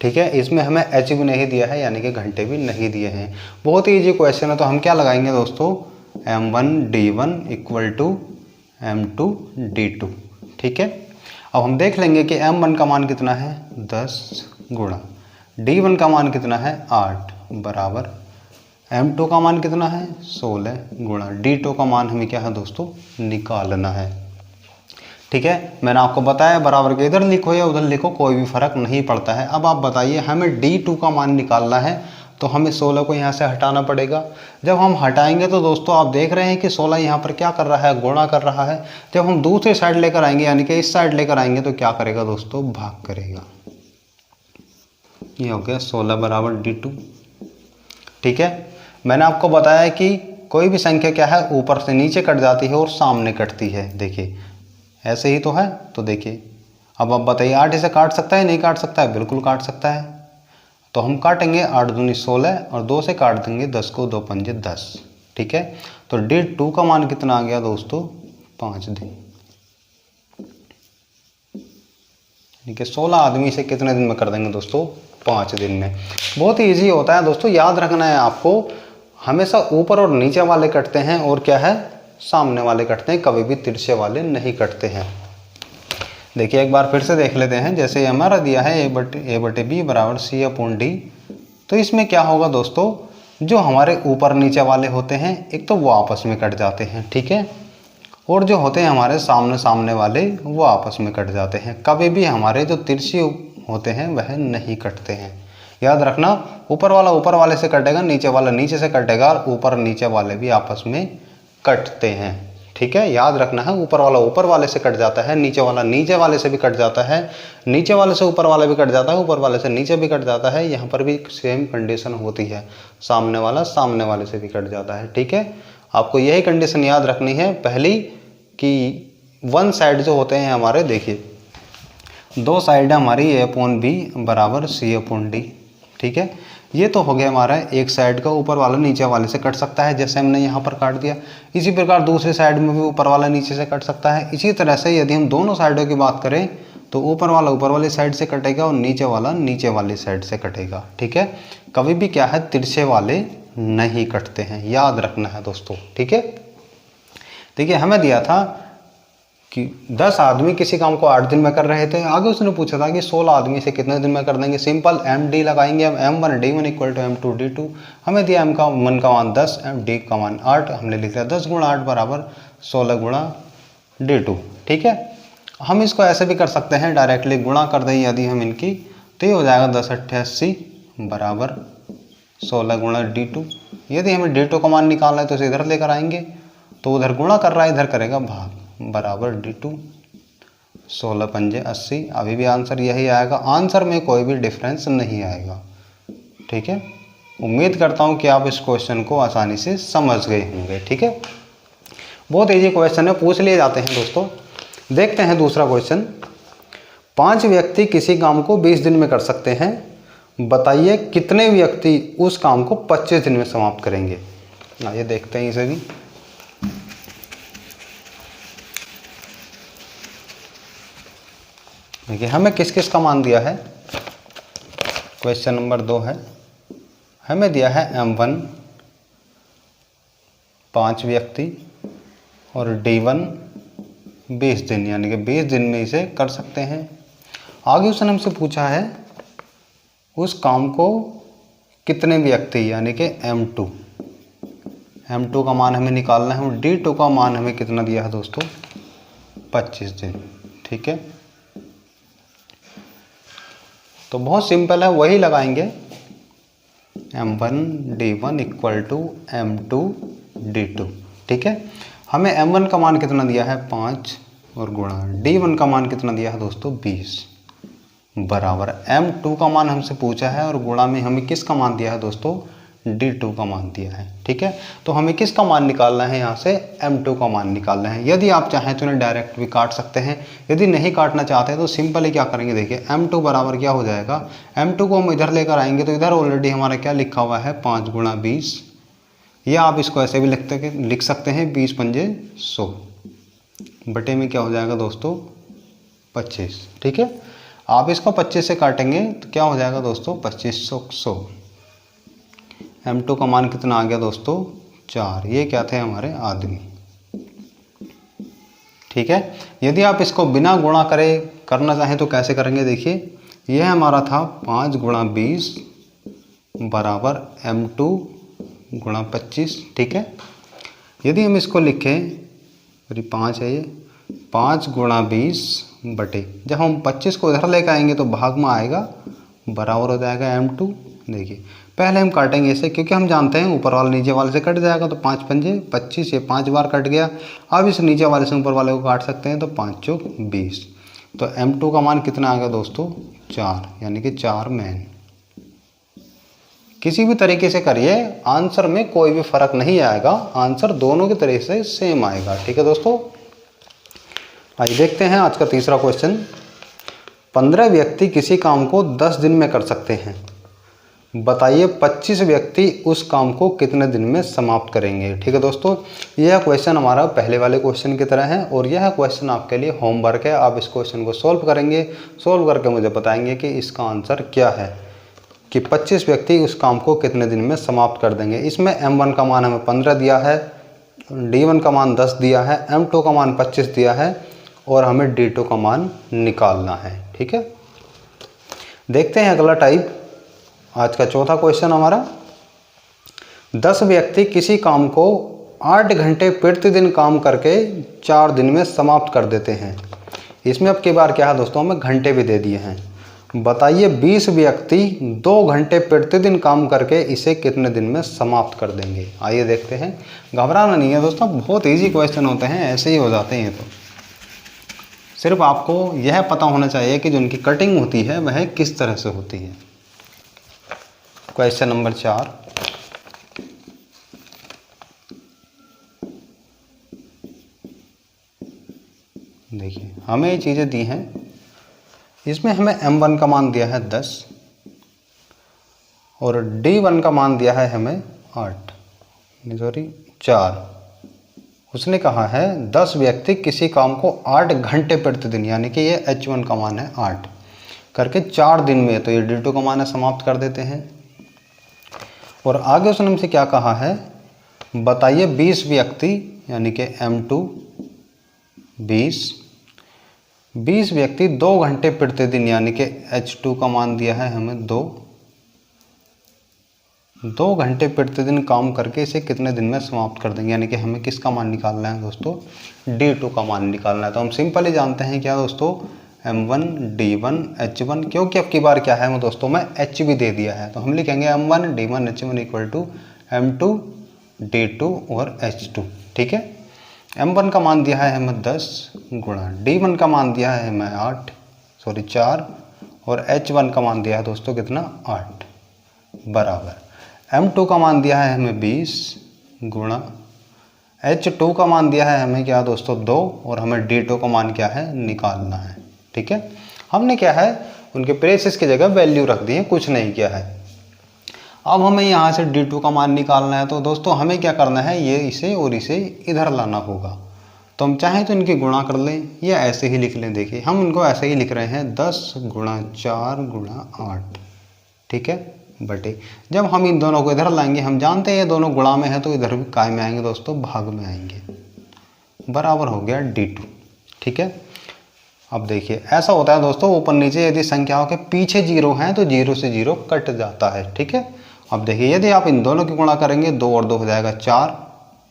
ठीक है, इसमें हमें H भी नहीं दिया है, यानी कि घंटे भी नहीं दिए हैं। बहुत ही ईजी क्वेश्चन है, तो हम क्या लगाएंगे दोस्तों M1 D1 = M2 D2। ठीक है, अब हम देख लेंगे कि M1 का मान कितना है 10 गुणा D1 का मान कितना है 8 बराबर M2 का मान कितना है 16 गुणा D2 का मान हमें क्या है दोस्तों निकालना है। ठीक है, मैंने आपको बताया बराबर के इधर लिखो या उधर लिखो कोई भी फर्क नहीं पड़ता है। अब आप बताइए हमें D2 का मान निकालना है तो हमें 16 को यहाँ से हटाना पड़ेगा। जब हम हटाएंगे तो दोस्तों आप देख रहे हैं कि 16 यहाँ पर क्या कर रहा है, गुणा कर रहा है। जब हम दूसरी साइड लेकर आएंगे यानी कि इस साइड लेकर आएंगे तो क्या करेगा दोस्तों भाग करेगा। ये हो गया 16 बराबर D2। ठीक है, मैंने आपको बताया कि कोई भी संख्या क्या है ऊपर से नीचे कट जाती है और सामने कटती है। देखिए ऐसे ही तो है। तो देखिए अब आप बताइए 8 इसे काट सकता है नहीं काट सकता है, बिल्कुल काट सकता है। तो हम काटेंगे 8 दूनी 16 और 2 से काट देंगे 10 को 2 पंजे 10। ठीक है, तो D2 का मान कितना आ गया दोस्तों 5 दिन। ठीक है, 16 आदमी से कितने दिन में कर देंगे दोस्तों 5 दिन में। बहुत ही ईजी होता है दोस्तों, याद रखना है आपको। हमेशा ऊपर और नीचे वाले कटते हैं और क्या है सामने वाले कटते हैं, कभी भी तिरछे वाले नहीं कटते हैं। देखिए एक बार फिर से देख लेते हैं। जैसे हमारा दिया है A/B = C/D, तो इसमें क्या होगा दोस्तों जो हमारे ऊपर नीचे वाले होते हैं एक तो वो आपस में कट जाते हैं। ठीक है, और जो होते हैं हमारे सामने सामने वाले वो आपस में कट जाते हैं। कभी भी हमारे जो तिरछे होते हैं वह नहीं कटते हैं। याद रखना, ऊपर वाला ऊपर वाले से कटेगा, नीचे वाला नीचे से कटेगा, और ऊपर नीचे वाले भी आपस में कटते हैं। ठीक है, याद रखना है, ऊपर वाला ऊपर वाले से कट जाता है, नीचे वाला नीचे वाले से भी कट जाता है, नीचे वाले से ऊपर वाला भी कट जाता है, ऊपर वाले से नीचे भी कट जाता है। यहाँ पर भी सेम कंडीशन होती है, सामने वाला सामने वाले से भी कट जाता है। ठीक है, आपको यही कंडीशन याद रखनी है पहली, कि वन साइड जो होते हैं हमारे, देखिए दो साइड है हमारी A/B बराबर C/D। ठीक है, ये तो हो गया हमारा एक साइड का, ऊपर वाला नीचे वाले से कट सकता है, जैसे हमने यहाँ पर काट दिया। इसी प्रकार दूसरी साइड में भी ऊपर वाला नीचे से कट सकता है। इसी तरह से यदि हम दोनों साइडों की बात करें तो ऊपर वाला ऊपर वाली साइड से कटेगा और नीचे वाला नीचे वाली साइड से कटेगा। ठीक है, कभी भी क्या है, तिरछे वाले नहीं कटते हैं, याद रखना है दोस्तों। ठीक है, देखिए हमें दिया था कि 10 आदमी किसी काम को 8 दिन में कर रहे थे। आगे उसने पूछा था कि 16 आदमी से कितने दिन में कर देंगे। सिंपल MD लगाएंगे हम, M1 D1 equal to M2 D2। हमें दिया M का 1 का मान 10, D का मान 8, हमने लिख लिया 10 गुणा 8 बराबर 16 गुणा D2। ठीक है, हम इसको ऐसे भी कर सकते हैं, डायरेक्टली गुणा कर दें यदि हम इनकी, तो ये हो जाएगा 10 × 80 बराबर 16 गुणा D2। यदि हमें D2 का मान निकालना है तो इसे इधर लेकर आएंगे, तो उधर गुणा कर रहा है, इधर करेगा भाग, बराबर D2। 16 पंजे 80, अभी भी आंसर यही आएगा। आंसर में कोई भी डिफरेंस नहीं आएगा। ठीक है, उम्मीद करता हूँ कि आप इस क्वेश्चन को आसानी से समझ गए होंगे। ठीक है, बहुत इजी क्वेश्चन है, पूछ लिए जाते हैं दोस्तों। देखते हैं दूसरा क्वेश्चन। 5 व्यक्ति किसी काम को 20 दिन में कर सकते हैं, बताइए कितने व्यक्ति उस काम को 25 दिन में समाप्त करेंगे। आइए देखते हैं इसे भी। देखिए हमें किस किस का मान दिया है, क्वेश्चन नंबर 2 है। हमें दिया है M1 5 व्यक्ति और D1 20 दिन, यानी कि 20 दिन में इसे कर सकते हैं। आगे उसने हमसे पूछा है उस काम को कितने व्यक्ति, यानी कि M2 का मान हमें निकालना है, और D2 का मान हमें कितना दिया है दोस्तों, 25 दिन। ठीक है, तो बहुत सिंपल है, वही लगाएंगे, M1 D1 equal to M2 D2। ठीक है, हमें M1 का मान कितना दिया है 5, और गुणा D1 का मान कितना दिया है दोस्तों 20, बराबर M2 का मान हमसे पूछा है, और गुणा में हमें किसका मान दिया है दोस्तों, D2 का मान दिया है। ठीक है, तो हमें किसका मान निकालना है, यहाँ से M2 का मान निकालना है। यदि आप चाहें तो इन्हें डायरेक्ट भी काट सकते हैं, यदि नहीं काटना चाहते हैं तो सिंपली क्या करेंगे, देखिए M2 बराबर क्या हो जाएगा, M2 को हम इधर लेकर आएंगे तो इधर ऑलरेडी हमारा क्या लिखा हुआ है 5 गुणा 20, या आप इसको ऐसे भी लिख सकते हैं 20 पंजे 100, बटे में क्या हो जाएगा दोस्तों 25। ठीक है, आप इसको 25 से काटेंगे तो क्या हो जाएगा दोस्तों 2500। M2 का मान कितना आ गया दोस्तों 4, ये क्या थे हमारे आदमी। ठीक है, यदि आप इसको बिना गुणा करे करना चाहें तो कैसे करेंगे, देखिए यह हमारा था 5 गुणा 20 बराबर M2 गुणा 25। ठीक है, यदि हम इसको लिखें, 5 है ये, 5 गुणा 20 बटे, जब हम 25 को इधर लेकर आएंगे तो भाग में आएगा, बराबर हो जाएगा M2। देखिए पहले हम काटेंगे इसे, क्योंकि हम जानते हैं ऊपर वाले नीचे वाले से कट जाएगा, तो 5 पंजे 25, ये 5 बार कट गया। अब इस नीचे वाले से ऊपर वाले को काट सकते हैं, तो 5 चौक 20, तो M2 का मान कितना आ गया दोस्तों 4, यानी कि 4 मैन। किसी भी तरीके से करिए, आंसर में कोई भी फर्क नहीं आएगा, आंसर दोनों की तरह से सेम आएगा। ठीक है दोस्तों, आइए देखते हैं आज का तीसरा क्वेश्चन। 15 व्यक्ति किसी काम को 10 दिन में कर सकते हैं, बताइए 25 व्यक्ति उस काम को कितने दिन में समाप्त करेंगे। ठीक है दोस्तों, यह क्वेश्चन हमारा पहले वाले क्वेश्चन की तरह है, और यह क्वेश्चन आपके लिए होमवर्क है। आप इस क्वेश्चन को सॉल्व करेंगे, सॉल्व करके मुझे बताएंगे कि इसका आंसर क्या है, कि 25 व्यक्ति उस काम को कितने दिन में समाप्त कर देंगे। इसमें M1 का मान हमें 15 दिया है, D1 का मान 10 दिया है, M2 का मान 25 दिया है, और हमें D2 का मान निकालना है। ठीक है, देखते हैं अगला टाइप। आज का चौथा क्वेश्चन हमारा, 10 व्यक्ति किसी काम को 8 घंटे प्रतिदिन काम करके 4 दिन में समाप्त कर देते हैं। इसमें अब की बार क्या है दोस्तों, हमें घंटे भी दे दिए हैं। बताइए 20 व्यक्ति 2 घंटे प्रतिदिन काम करके इसे कितने दिन में समाप्त कर देंगे। आइए देखते हैं। घबराना नहीं है दोस्तों, बहुत इजी क्वेश्चन होते हैं, ऐसे ही हो जाते हैं। तो सिर्फ आपको यह पता होना चाहिए कि जो उनकी कटिंग होती है वह किस तरह से होती है। क्वेश्चन नंबर 4, देखिए हमें ये चीज़ें दी हैं। इसमें हमें m1 का मान दिया है 10 और d1 का मान दिया है हमें 4। उसने कहा है 10 व्यक्ति किसी काम को 8 घंटे प्रतिदिन, यानी कि ये h1 का मान है 8 करके 4 दिन में, तो ये d2 का मान है, समाप्त कर देते हैं। और आगे उसने हमसे क्या कहा है, बताइए 20 व्यक्ति यानी कि m2 20 व्यक्ति 2 घंटे प्रतिदिन यानी कि h2 का मान दिया है हमें 2 घंटे प्रतिदिन काम करके इसे कितने दिन में समाप्त कर देंगे, यानी कि हमें किसका मान निकालना है दोस्तों, d2 का मान निकालना है। तो हम सिंपल ही जानते हैं क्या दोस्तों, m1 d1 h1, क्योंकि अब की बार क्या है दोस्तों में h भी दे दिया है, तो हम लिखेंगे m1 d1 h1 equal to m2 d2 और h2। ठीक है, m1 का मान दिया है हमें 10 गुणा d1 का मान दिया है हमें 4 और h1 का मान दिया है दोस्तों कितना 8 बराबर m2 का मान दिया है हमें 20 गुणा h2 का मान दिया है हमें क्या दोस्तों 2 और हमें d2 का मान क्या है निकालना है। ठीक है, हमने क्या है उनके प्लेसेस की जगह वैल्यू रख दी है, कुछ नहीं किया है। अब हमें यहाँ से d2 का मान निकालना है, तो दोस्तों हमें क्या करना है, ये इसे और इसे इधर लाना होगा। तो हम चाहें तो इनकी गुणा कर लें या ऐसे ही लिख लें। देखिए हम इनको ऐसे ही लिख रहे हैं 10 गुणा 4 गुणा 8। ठीक है, बटे जब हम इन दोनों को इधर लाएंगे, हम जानते हैं ये दोनों गुणा में है तो इधर भी काय में आएंगे दोस्तों, भाग में आएंगे, बराबर हो गया d2। ठीक है, अब देखिए ऐसा होता है दोस्तों, ऊपर नीचे यदि संख्याओं के पीछे 0 हैं तो 0 से 0 कट जाता है। ठीक है, अब देखिए यदि आप इन दोनों की गुणा करेंगे 2 और 2 हो जाएगा 4,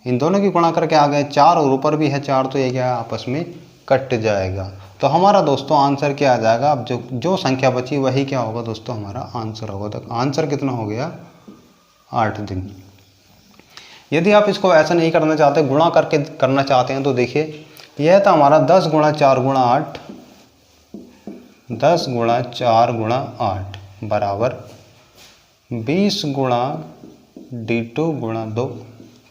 इन दोनों की गुणा करके आ गए 4 और ऊपर भी है 4, तो ये क्या है आपस में कट जाएगा। तो हमारा दोस्तों आंसर क्या आ जाएगा, अब जो संख्या बची वही क्या होगा दोस्तों हमारा आंसर होगा। तो आंसर कितना हो गया 8 दिन। यदि आप इसको ऐसा नहीं करना चाहते, गुणा करके करना चाहते हैं, तो देखिए यह था हमारा 10 गुणा 4 गुणा 8, 10 गुणा 4 गुणा 8 बराबर 20 गुणा d2 गुणा 2।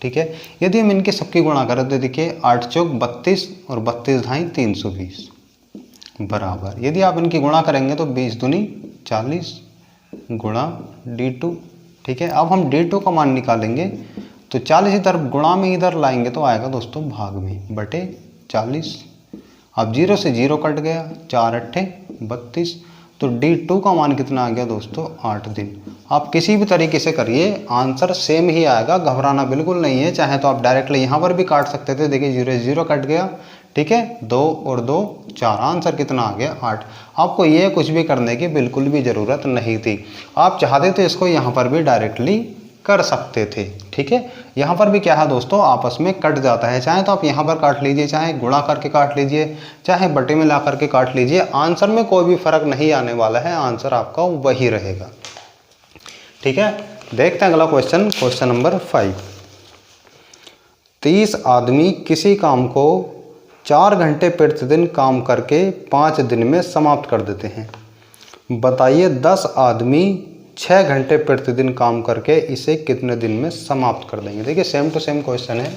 ठीक है, यदि हम इनके सबकी गुणा करें तो देखिए 8 चौक 32 और 32 ढाई 320 बराबर, यदि आप इनकी गुणा करेंगे तो 20 दूनी 40 गुणा d2। ठीक है, अब हम d2 का मान निकालेंगे तो 40 इधर गुणा में इधर लाएंगे तो आएगा दोस्तों भाग में, बटे 40। अब 0 से 0 कट गया, 4 अट्ठे 32, तो d2 का मान कितना आ गया दोस्तों 8 दिन। आप किसी भी तरीके से करिए आंसर सेम ही आएगा, घबराना बिल्कुल नहीं है। चाहे तो आप डायरेक्टली यहाँ पर भी काट सकते थे, देखिए 0 से 0 कट गया। ठीक है, 2 और 2 4, आंसर कितना आ गया 8। आपको ये कुछ भी करने की बिल्कुल भी ज़रूरत नहीं थी, आप चाहते तो इसको यहाँ पर भी डायरेक्टली कर सकते थे। ठीक है, यहाँ पर भी क्या है दोस्तों आपस में कट जाता है, चाहे तो आप यहाँ पर काट लीजिए, चाहे गुणा करके काट लीजिए, चाहे बटे में ला करके काट लीजिए, आंसर में कोई भी फर्क नहीं आने वाला है, आंसर आपका वही रहेगा। ठीक है, देखते हैं अगला क्वेश्चन, क्वेश्चन नंबर 5। 30 आदमी किसी काम को 4 घंटे प्रतिदिन काम करके 5 दिन में समाप्त कर देते हैं। बताइए 10 आदमी 6 घंटे प्रतिदिन काम करके इसे कितने दिन में समाप्त कर देंगे। देखिए सेम टू सेम क्वेश्चन है।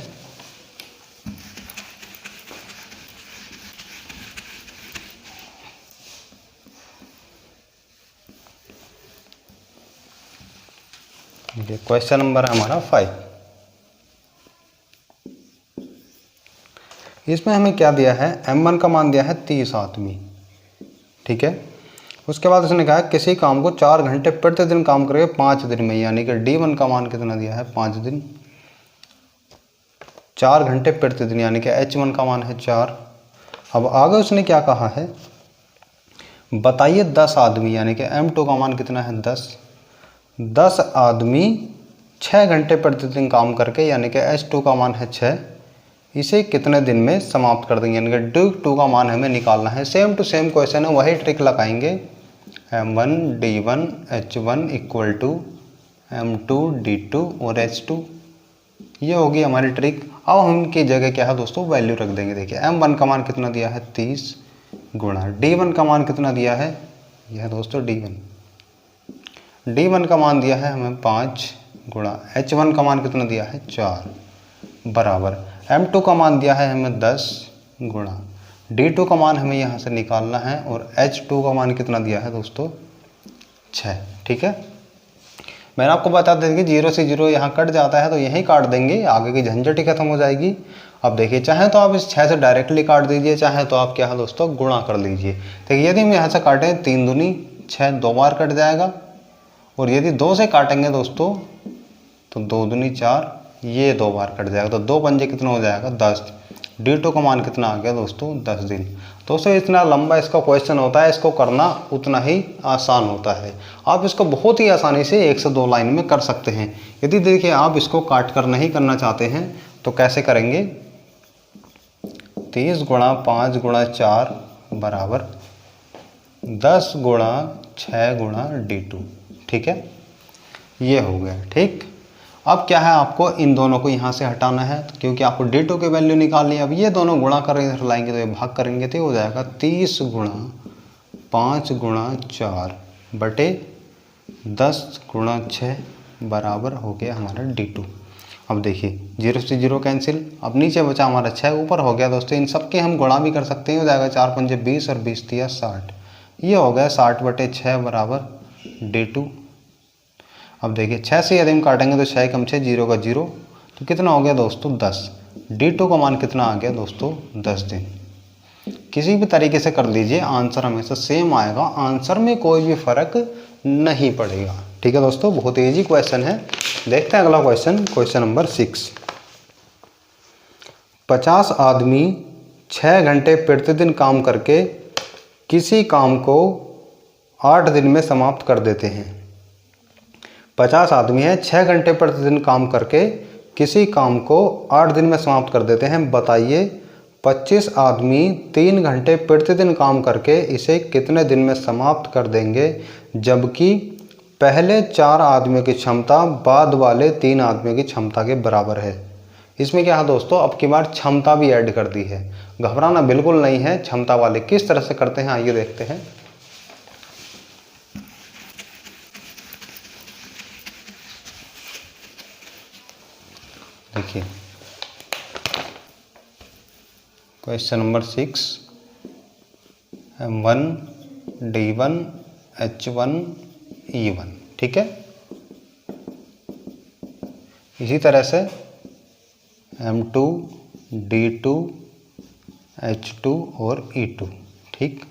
क्वेश्चन नंबर है हमारा 5। इसमें हमें क्या दिया है, m1 का मान दिया है 30 आदमी। ठीक है, उसके बाद उसने कहा किसी काम को 4 घंटे प्रतिदिन काम करके 5 दिन में, यानी कि d1 का मान कितना दिया है 5 दिन। 4 घंटे प्रतिदिन यानी कि h1 का मान है 4। अब आगे उसने क्या कहा है, बताइए 10 आदमी यानी कि m2 का मान कितना है 10। 10 आदमी 6 घंटे प्रतिदिन काम करके यानी कि H2 का मान है 6, इसे कितने दिन में समाप्त कर देंगे, यानी कि D2 का मान हमें निकालना है। सेम टू सेम क्वेश्चन है, वही ट्रिक लगाएंगे। M1 D1 H1 equal to M2 D2 और H2, ये होगी हमारी ट्रिक। अब हम इनकी जगह क्या है दोस्तों, वैल्यू रख देंगे। देखिए M1 का मान कितना दिया है 30 गुणा D1 का मान कितना दिया है, यह है दोस्तों D1 का मान दिया है हमें 5 गुणा H1 का मान कितना दिया है 4 बराबर M2 का मान दिया है हमें 10 गुणा D2 का मान हमें यहाँ से निकालना है और H2 का मान कितना दिया है दोस्तों 6। ठीक है, मैंने आपको बता दें कि 0 से 0 यहाँ कट जाता है तो यहीं काट देंगे, आगे की झंझट ही खत्म हो जाएगी। अब देखिए, चाहे तो आप इस 6 से डायरेक्टली काट दीजिए, चाहे तो आप क्या है दोस्तों गुणा कर लीजिए। देखिए, यदि हम यहाँ से काटें 3 दूनी 6 2 बार कट जाएगा, और यदि 2 से काटेंगे दोस्तों तो 2 दूनी 4, ये 2 बार कट जाएगा, तो 2 पंजे कितना हो जाएगा 10। D2 का मान कितना आ गया दोस्तों 10 दिन। दोस्तों इतना लंबा इसका क्वेश्चन होता है, इसको करना उतना ही आसान होता है। आप इसको बहुत ही आसानी से 1 से 2 लाइन में कर सकते हैं। यदि देखिए आप इसको काट कर नहीं करना चाहते हैं तो कैसे करेंगे, 30 गुणा 5 गुणा 4 बराबर 10 गुणा 6 गुणा D2। ठीक है, ये हो गया। ठीक, अब क्या है, आपको इन दोनों को यहाँ से हटाना है क्योंकि आपको D2 की वैल्यू निकालनी है। अब ये दोनों गुणा कर इधर लाएंगे तो ये भाग करेंगे तो हो जाएगा 30 गुणा 5 गुणा 4 बटे 10 गुणा 6 बराबर हो गया हमारा D2। अब देखिए 0 से 0 कैंसिल, अब नीचे बचा हमारा 6, ऊपर हो गया दोस्तों। इन सब के हम गुणा भी कर सकते हैं, हो जाएगा 4 पंजे 20 और 20 तिया 60, ये हो गया 60 बटे 6 बराबर D2। अब देखिए 6 से यदि हम काटेंगे तो 6 कम 6 0 का 0, तो कितना हो गया दोस्तों 10। D2 का मान कितना आ गया दोस्तों 10 दिन। किसी भी तरीके से कर लीजिए, आंसर हमेशा सेम आएगा, आंसर में कोई भी फर्क नहीं पड़ेगा। ठीक है दोस्तों, बहुत ईजी क्वेश्चन है। देखते हैं अगला क्वेश्चन, क्वेश्चन नंबर 6। 50 आदमी 6 घंटे प्रतिदिन काम करके किसी काम को 8 दिन में समाप्त कर देते हैं। 50 आदमी है, 6 घंटे प्रतिदिन काम करके किसी काम को 8 दिन में समाप्त कर देते हैं। बताइए 25 आदमी 3 घंटे प्रतिदिन काम करके इसे कितने दिन में समाप्त कर देंगे, जबकि पहले 4 आदमियों की क्षमता बाद वाले 3 आदमियों की क्षमता के बराबर है। इसमें क्या है दोस्तों, अब की बार क्षमता भी ऐड कर दी है, घबराना बिल्कुल नहीं है। क्षमता वाले किस तरह से करते हैं आइए देखते हैं। देखिए question number 6, M1 D1 H1 E1। ठीक है, इसी तरह से M2 D2 H2 और E2। ठीक,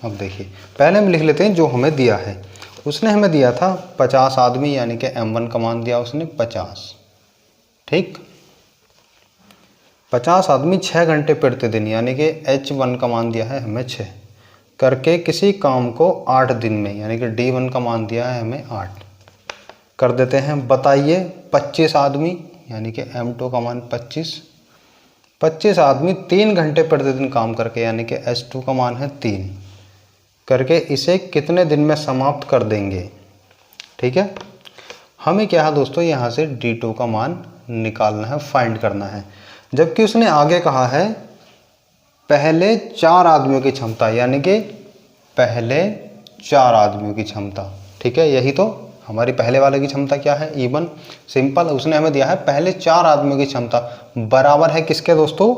अब देखिए पहले हम लिख लेते हैं जो हमें दिया है। उसने हमें दिया था 50 आदमी, यानी कि M1 का मान दिया उसने 50। ठीक, 50 आदमी 6 घंटे प्रतिदिन, यानी कि H1 का मान दिया है हमें 6, करके किसी काम को 8 दिन में, यानी कि D1 का मान दिया है हमें 8 कर देते हैं। बताइए 25 आदमी, यानी कि M2 का मान 25 आदमी 3 घंटे प्रतिदिन काम करके, यानी कि H2 का मान है 3 करके इसे कितने दिन में समाप्त कर देंगे। ठीक है, हमें क्या है दोस्तों यहाँ से D2 का मान निकालना है, फाइंड करना है। जबकि उसने आगे कहा है पहले 4 आदमियों की क्षमता, यानी कि पहले 4 आदमियों की क्षमता। ठीक है, यही तो हमारी पहले वाले की क्षमता क्या है E1, सिंपल। उसने हमें दिया है पहले 4 आदमियों की क्षमता बराबर है किसके दोस्तों,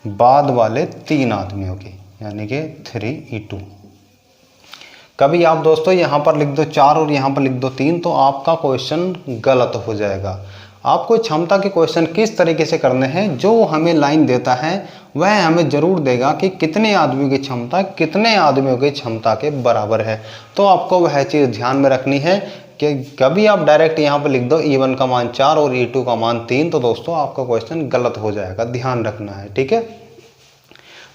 बाद वाले 3 आदमियों की, यानी कि 3E2। कभी आप दोस्तों यहाँ पर लिख दो 4 और यहाँ पर लिख दो 3 तो आपका क्वेश्चन गलत हो जाएगा। आपको क्षमता के क्वेश्चन किस तरीके से करने हैं, जो हमें लाइन देता है वह हमें जरूर देगा कि कितने आदमियों की क्षमता कितने आदमियों की क्षमता के बराबर है। तो आपको वह चीज़ ध्यान में रखनी है कि कभी आप डायरेक्ट यहाँ पर लिख दो E1 का मान 4 और E2 का मान 3 तो दोस्तों आपका क्वेश्चन गलत हो जाएगा, ध्यान रखना है। ठीक है,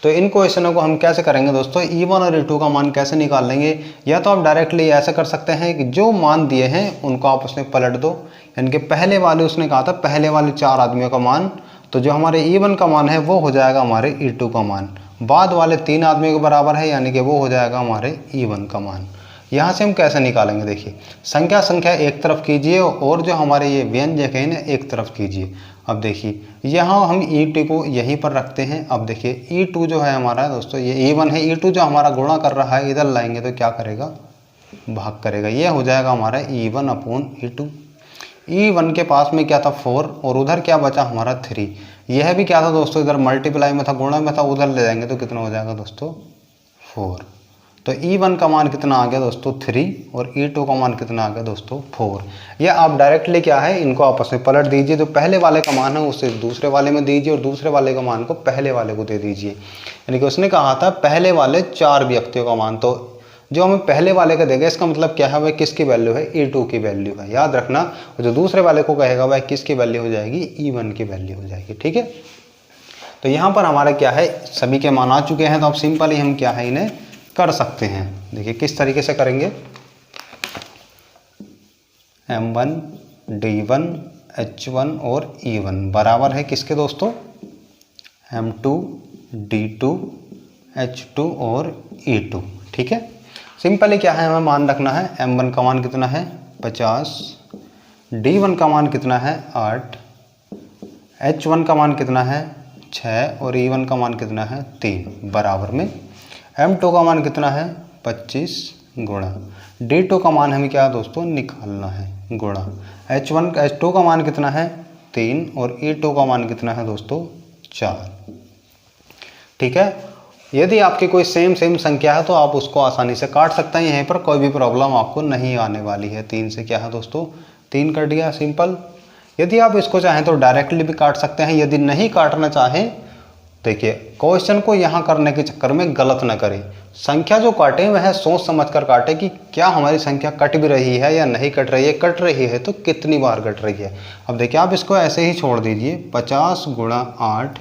तो इन क्वेश्चनों को हम कैसे करेंगे दोस्तों, E1 और E2 का मान कैसे निकाल लेंगे। या तो आप डायरेक्टली ऐसा कर सकते हैं कि जो मान दिए हैं उनको आप उसमें पलट दो, यानी कि पहले वाले उसने कहा था पहले वाले 4 आदमियों का मान, तो जो हमारे E1 का मान है वो हो जाएगा हमारे E2 का मान, बाद वाले 3 आदमियों के बराबर है यानी कि वो हो जाएगा हमारे E1 का मान। यहाँ से हम कैसे निकालेंगे, देखिए संख्या संख्या एक तरफ कीजिए और जो हमारे ये व्यंजक है ना एक तरफ कीजिए। अब देखिए यहाँ हम E2 को यहीं पर रखते हैं। अब देखिए E2 जो है हमारा दोस्तों ये E1 है, E2 जो हमारा गुणा कर रहा है इधर लाएंगे तो क्या करेगा, भाग करेगा, ये हो जाएगा हमारा E1 अपॉन E2। E1 के पास में क्या था 4 और उधर क्या बचा हमारा 3, यह भी क्या था दोस्तों इधर मल्टीप्लाई में था, गुणा में था, उधर ले जाएंगे तो कितना हो जाएगा दोस्तों 4। तो E1 का मान कितना आ गया दोस्तों 3 और E2 का मान कितना आ गया दोस्तों 4। या आप डायरेक्टली क्या है इनको आपस में पलट दीजिए, जो पहले वाले का मान है उसे दूसरे वाले में दीजिए और दूसरे वाले का मान को पहले वाले को दे दीजिए। यानी कि उसने कहा था पहले वाले 4 व्यक्तियों का मान, तो जो हमें पहले वाले का देगा इसका मतलब क्या है, वह किसकी वैल्यू है, E2 की वैल्यू है। याद रखना, जो दूसरे वाले को कहेगा वह किसकी वैल्यू हो जाएगी, E1 की वैल्यू हो जाएगी। ठीक है, तो यहाँ पर हमारा क्या है सभी के मान आ चुके हैं, तो अब सिंपली हम क्या है इन्हें कर सकते हैं। देखिए किस तरीके से करेंगे, M1 D1 H1 और E1 बराबर है किसके दोस्तों, M2 D2 H2 और E2। ठीक है, सिंपली क्या है हमें मान रखना है, M1 का मान कितना है 50, D1 का मान कितना है 8, H1 का मान कितना है 6 और E1 का मान कितना है 3 बराबर में M2 का मान कितना है 25 गुणा D2 का मान हमें क्या दोस्तों निकालना है गुणा H2 का मान कितना है 3 और E2 का मान कितना है दोस्तों 4। ठीक है, यदि आपकी कोई सेम संख्या है तो आप उसको आसानी से काट सकते हैं, यहीं पर कोई भी प्रॉब्लम आपको नहीं आने वाली है। 3 से क्या है दोस्तों 3 कट गया सिंपल। यदि आप इसको चाहें तो डायरेक्टली भी काट सकते हैं, यदि नहीं काटना चाहें देखिए क्वेश्चन को यहाँ करने के चक्कर में गलत ना करें, संख्या जो काटें वह सोच समझ कर काटें कि क्या हमारी संख्या कट भी रही है या नहीं कट रही है, कट रही है तो कितनी बार कट रही है। अब देखिए आप इसको ऐसे ही छोड़ दीजिए 50 गुणा 8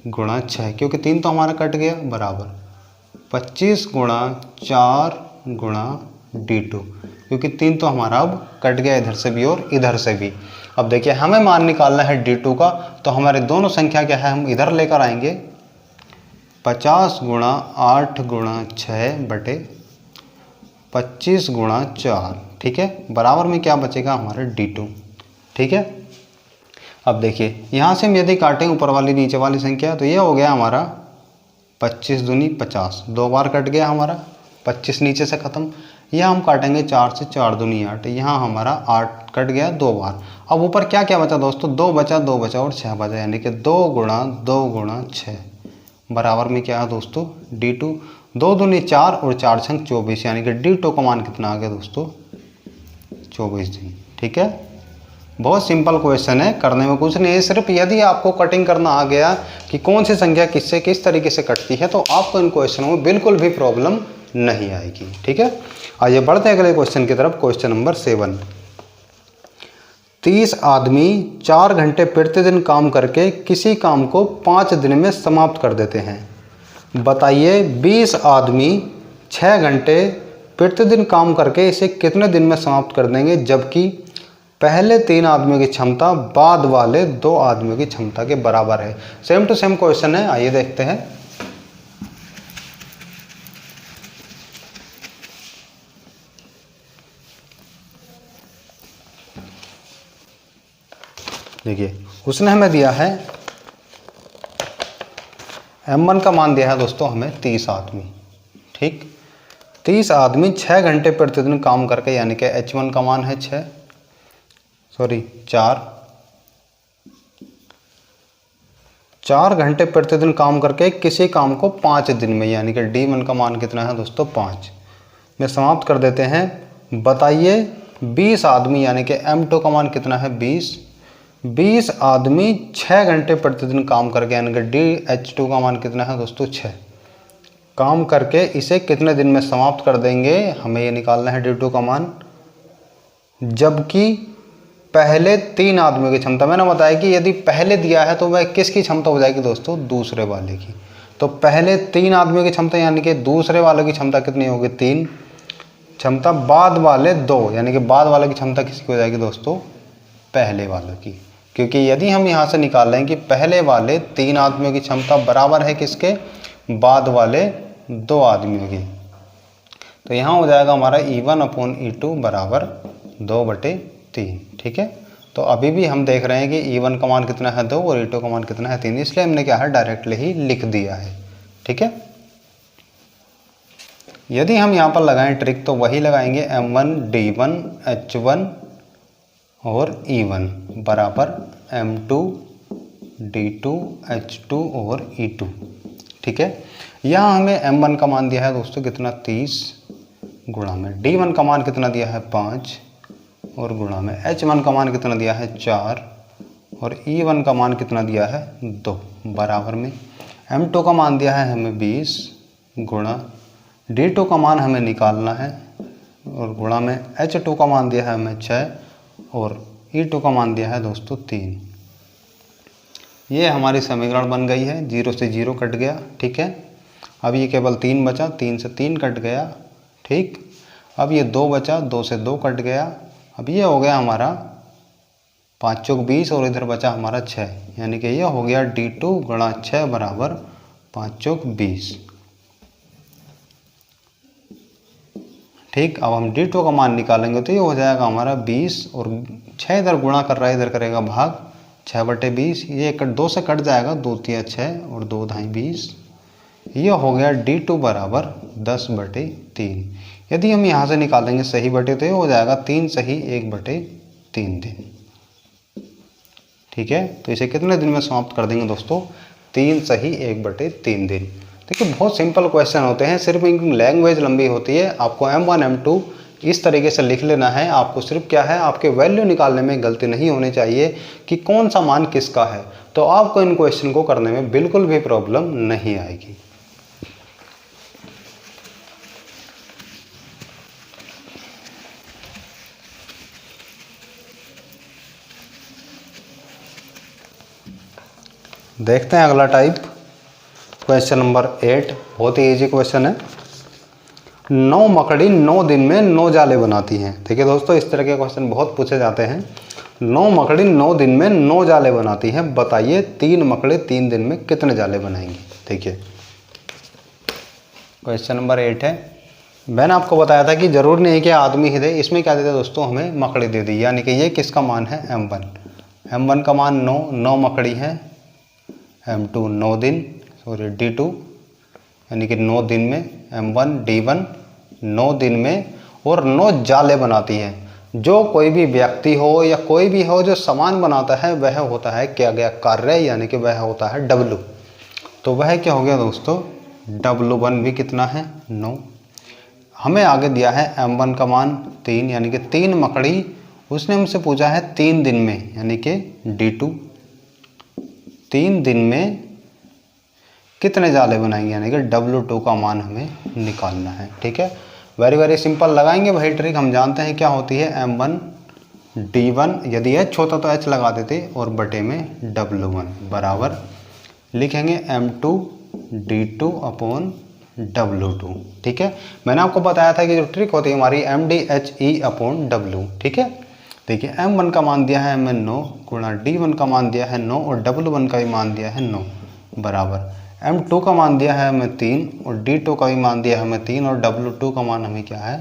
गुणा 6, क्योंकि 3 तो हमारा कट गया बराबर 25 गुणा 4 गुणा D2, क्योंकि 3 तो हमारा अब कट गया इधर से भी और इधर से भी। अब देखिए हमें मान निकालना है D2 का, तो हमारे दोनों संख्या क्या है हम इधर लेकर आएंगे 50 गुणा 8 गुणा 6 बटे 25 गुणा 4। ठीक है, बराबर में क्या बचेगा हमारे D2। ठीक है, अब देखिए यहाँ से हम यदि काटें ऊपर वाली नीचे वाली संख्या तो ये हो गया हमारा 25 दूनी 50, 2 बार कट गया हमारा 25 नीचे से ख़त्म। यह हम काटेंगे 4 से 4 दूनी 8, यहाँ हमारा 8 कट गया 2 बार। अब ऊपर क्या क्या बचा दोस्तों 2 बचा और 6 बचा, यानी कि 2 गुणा 6 बराबर में क्या है दोस्तों D2। 2 दूनी 4 और 4 छंग 24, यानी कि D2 का मान कितना आ गया दोस्तों 24 दिन। ठीक है, बहुत सिंपल क्वेश्चन है, करने में कुछ नहीं है, सिर्फ यदि आपको कटिंग करना आ गया कि कौन सी संख्या किससे किस तरीके से कटती है तो आपको इन क्वेश्चनों में बिल्कुल भी प्रॉब्लम नहीं आएगी। ठीक है, आइए बढ़ते हैं अगले क्वेश्चन की तरफ। क्वेश्चन नंबर 7, 30 आदमी 4 घंटे प्रतिदिन काम करके किसी काम को 5 दिन में समाप्त कर देते हैं। बताइए 20 आदमी 6 घंटे प्रतिदिन काम करके इसे कितने दिन में समाप्त कर देंगे, जबकि पहले 3 आदमियों की क्षमता बाद वाले 2 आदमियों की क्षमता के बराबर है। सेम टू सेम क्वेश्चन है, आइए देखते हैं। देखिए उसने हमें दिया है M1 का मान दिया है दोस्तों हमें 30 आदमी। ठीक, 30 आदमी 6 घंटे प्रतिदिन काम करके, यानी कि H1 का मान है 4 घंटे प्रतिदिन काम करके किसी काम को 5 दिन में, यानी कि D1 का मान कितना है दोस्तों 5 में समाप्त कर देते हैं। बताइए 20 आदमी, यानी कि M2 का मान कितना है 20 आदमी 6 घंटे प्रतिदिन काम करके, यानी कि DH2 का मान कितना है दोस्तों 6 काम करके इसे कितने दिन में समाप्त कर देंगे, हमें ये निकालना है D2 का मान, जबकि पहले 3 आदमियों की क्षमता। मैंने बताया कि यदि पहले दिया है तो वह किसकी क्षमता हो जाएगी दोस्तों दूसरे वाले की। तो पहले 3 आदमियों की क्षमता यानी कि दूसरे वाले की क्षमता कितनी होगी 3 क्षमता, बाद वाले 2 यानी कि बाद वाले की क्षमता किसकी हो जाएगी दोस्तों पहले वाले की। क्योंकि यदि हम यहाँ से निकाल लें कि पहले वाले 3 आदमियों की क्षमता बराबर है किसके बाद वाले 2 आदमियों की, तो यहाँ हो जाएगा हमारा E1/E2 बराबर 2/3। ठीक है, तो अभी भी हम देख रहे हैं कि E1 का मान कितना है 2 और E2 का मान कितना है 3, इसलिए हमने क्या है डायरेक्टली ही लिख दिया है। ठीक है, यदि हम यहाँ पर लगाएं ट्रिक तो वही लगाएंगे M1 D1 H1 और E1 बराबर M2 D2 H2 और E2। ठीक है, यहाँ हमें M1 का मान दिया है दोस्तों कितना 30 गुणा में D1 का मान कितना दिया है 5 और गुणा में H1 का मान कितना दिया है 4 और E1 का मान कितना दिया है 2 बराबर में M2 का मान दिया है हमें 20 गुणा D2 का मान हमें निकालना है और गुणा में H2 का मान दिया है हमें 6 और E2 का मान दिया है दोस्तों 3। ये हमारी समीकरण बन गई है, 0 से 0 कट गया। ठीक है, अब ये केवल 3 बचा, 3 से 3 कट गया। ठीक, अब ये 2 बचा, 2 से 2 कट गया। अब ये हो गया हमारा 5 चौक 20 और इधर बचा हमारा 6, यानी कि ये हो गया D2 गुणा 6 बराबर 5 चौक 20। ठीक, अब हम D2 का मान निकालेंगे तो ये हो जाएगा हमारा 20 और 6 इधर गुणा कर रहा है, इधर करेगा भाग 6/20, ये 2 से कट जाएगा, 2 तिया 6 और 2 धाई 20। ये हो गया D2 बराबर 10/3। यदि हम यहाँ से निकालेंगे सही बटे तो ये हो जाएगा 3 सही 1/3 दिन। ठीक है, तो इसे कितने दिन में समाप्त कर देंगे दोस्तों 3 सही 1/3 दिन। देखिए बहुत सिंपल क्वेश्चन होते हैं, सिर्फ इनकी लैंग्वेज लंबी होती है। आपको M1 M2 इस तरीके से लिख लेना है। आपको सिर्फ क्या है आपके वैल्यू निकालने में गलती नहीं होनी चाहिए कि कौन सा मान किसका है, तो आपको इन क्वेश्चन को करने में बिल्कुल भी प्रॉब्लम नहीं आएगी। देखते हैं अगला टाइप, क्वेश्चन नंबर 8। बहुत ही इजी क्वेश्चन है। 9 मकड़ी 9 दिन में 9 जाले बनाती हैं। ठीक है दोस्तों, इस तरह के क्वेश्चन बहुत पूछे जाते हैं। 9 मकड़ी 9 दिन में 9 जाले बनाती हैं, बताइए 3 मकड़ी 3 दिन में कितने जाले बनाएंगी। देखिए क्वेश्चन नंबर 8 है। मैंने आपको बताया था कि जरूर नहीं है कि आदमी ही दे, इसमें क्या देते दोस्तों हमें मकड़ी दे दी, यानी कि ये किसका मान है M1 का मान 9 मकड़ी है। M2 9 दिन, सॉरी D2 यानी कि 9 दिन में, M1 D1 9 दिन में और 9 जाले बनाती हैं। जो कोई भी व्यक्ति हो या कोई भी हो जो सामान बनाता है वह होता है क्या गया कार्य, यानी कि वह होता है W। तो वह क्या हो गया दोस्तों W1 भी कितना है 9। हमें आगे दिया है M1 का मान 3 यानी कि 3 मकड़ी, उसने हमसे पूछा है 3 दिन में यानी कि D2 3 दिन में कितने जाले बनाएंगे, यानी कि W2 का मान हमें निकालना है। ठीक है, वेरी वेरी सिंपल लगाएंगे वही ट्रिक। हम जानते हैं क्या होती है M1 D1, यदि H होता तो H लगा देते और बटे में W1 बराबर लिखेंगे M2 D2 अपॉन W2। ठीक है, मैंने आपको बताया था कि जो ट्रिक होती है हमारी MDHE अपॉन W। ठीक है, देखिए M1 का मान दिया है हमें 9 गुणा D1 का मान दिया है 9 और W1 का भी मान दिया है 9 बराबर M2 का मान दिया है हमें 3 और D2 का भी मान दिया है हमें 3 और W2 का मान हमें क्या है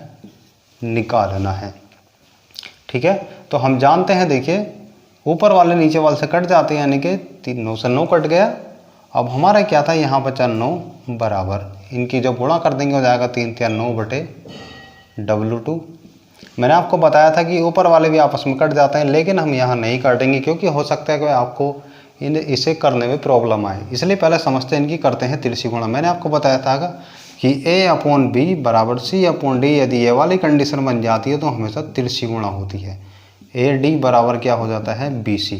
निकालना है। ठीक है, तो हम जानते हैं देखिए ऊपर वाले नीचे वाले से कट जाते हैं, यानी कि 9 से 9 कट गया। अब हमारा क्या था यहाँ बचा 9 बराबर, इनकी जब गुणा कर देंगे हो जाएगा 3 तिया 9 बटे W2। मैंने आपको बताया था कि ऊपर वाले भी आपस में कट जाते हैं, लेकिन हम यहाँ नहीं काटेंगे क्योंकि हो सकता है कि आपको इसे करने में प्रॉब्लम आए, इसलिए पहले समझते हैं इनकी करते हैं तिरछी गुणा। मैंने आपको बताया था कि A अपॉन B बराबर C अपॉन D, यदि ये वाली कंडीशन बन जाती है तो हमेशा तिरछी गुणा होती है। AD बराबर क्या हो जाता है BC।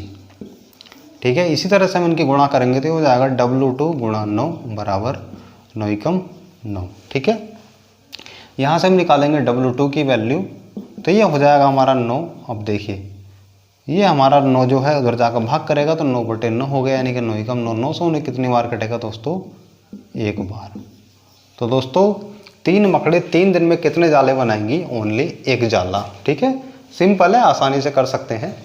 ठीक है, इसी तरह से हम इनकी गुणा करेंगे तो हो जाएगा W2 गुणा 9 बराबर 9 एकम 9। ठीक है, यहाँ से हम निकालेंगे W2 की वैल्यू, तो ये हो जाएगा हमारा 9। अब देखिए ये हमारा 9 जो है उधर जाकर भाग करेगा तो 9 बटे 9 हो गया, यानी कि 9 एकम 9, 9 से उन्हें कितनी बार कटेगा दोस्तों एक बार। तो दोस्तों 3 मकड़ी 3 दिन में कितने जाले बनाएंगी? ओनली एक जाला। ठीक है, सिंपल है, आसानी से कर सकते हैं।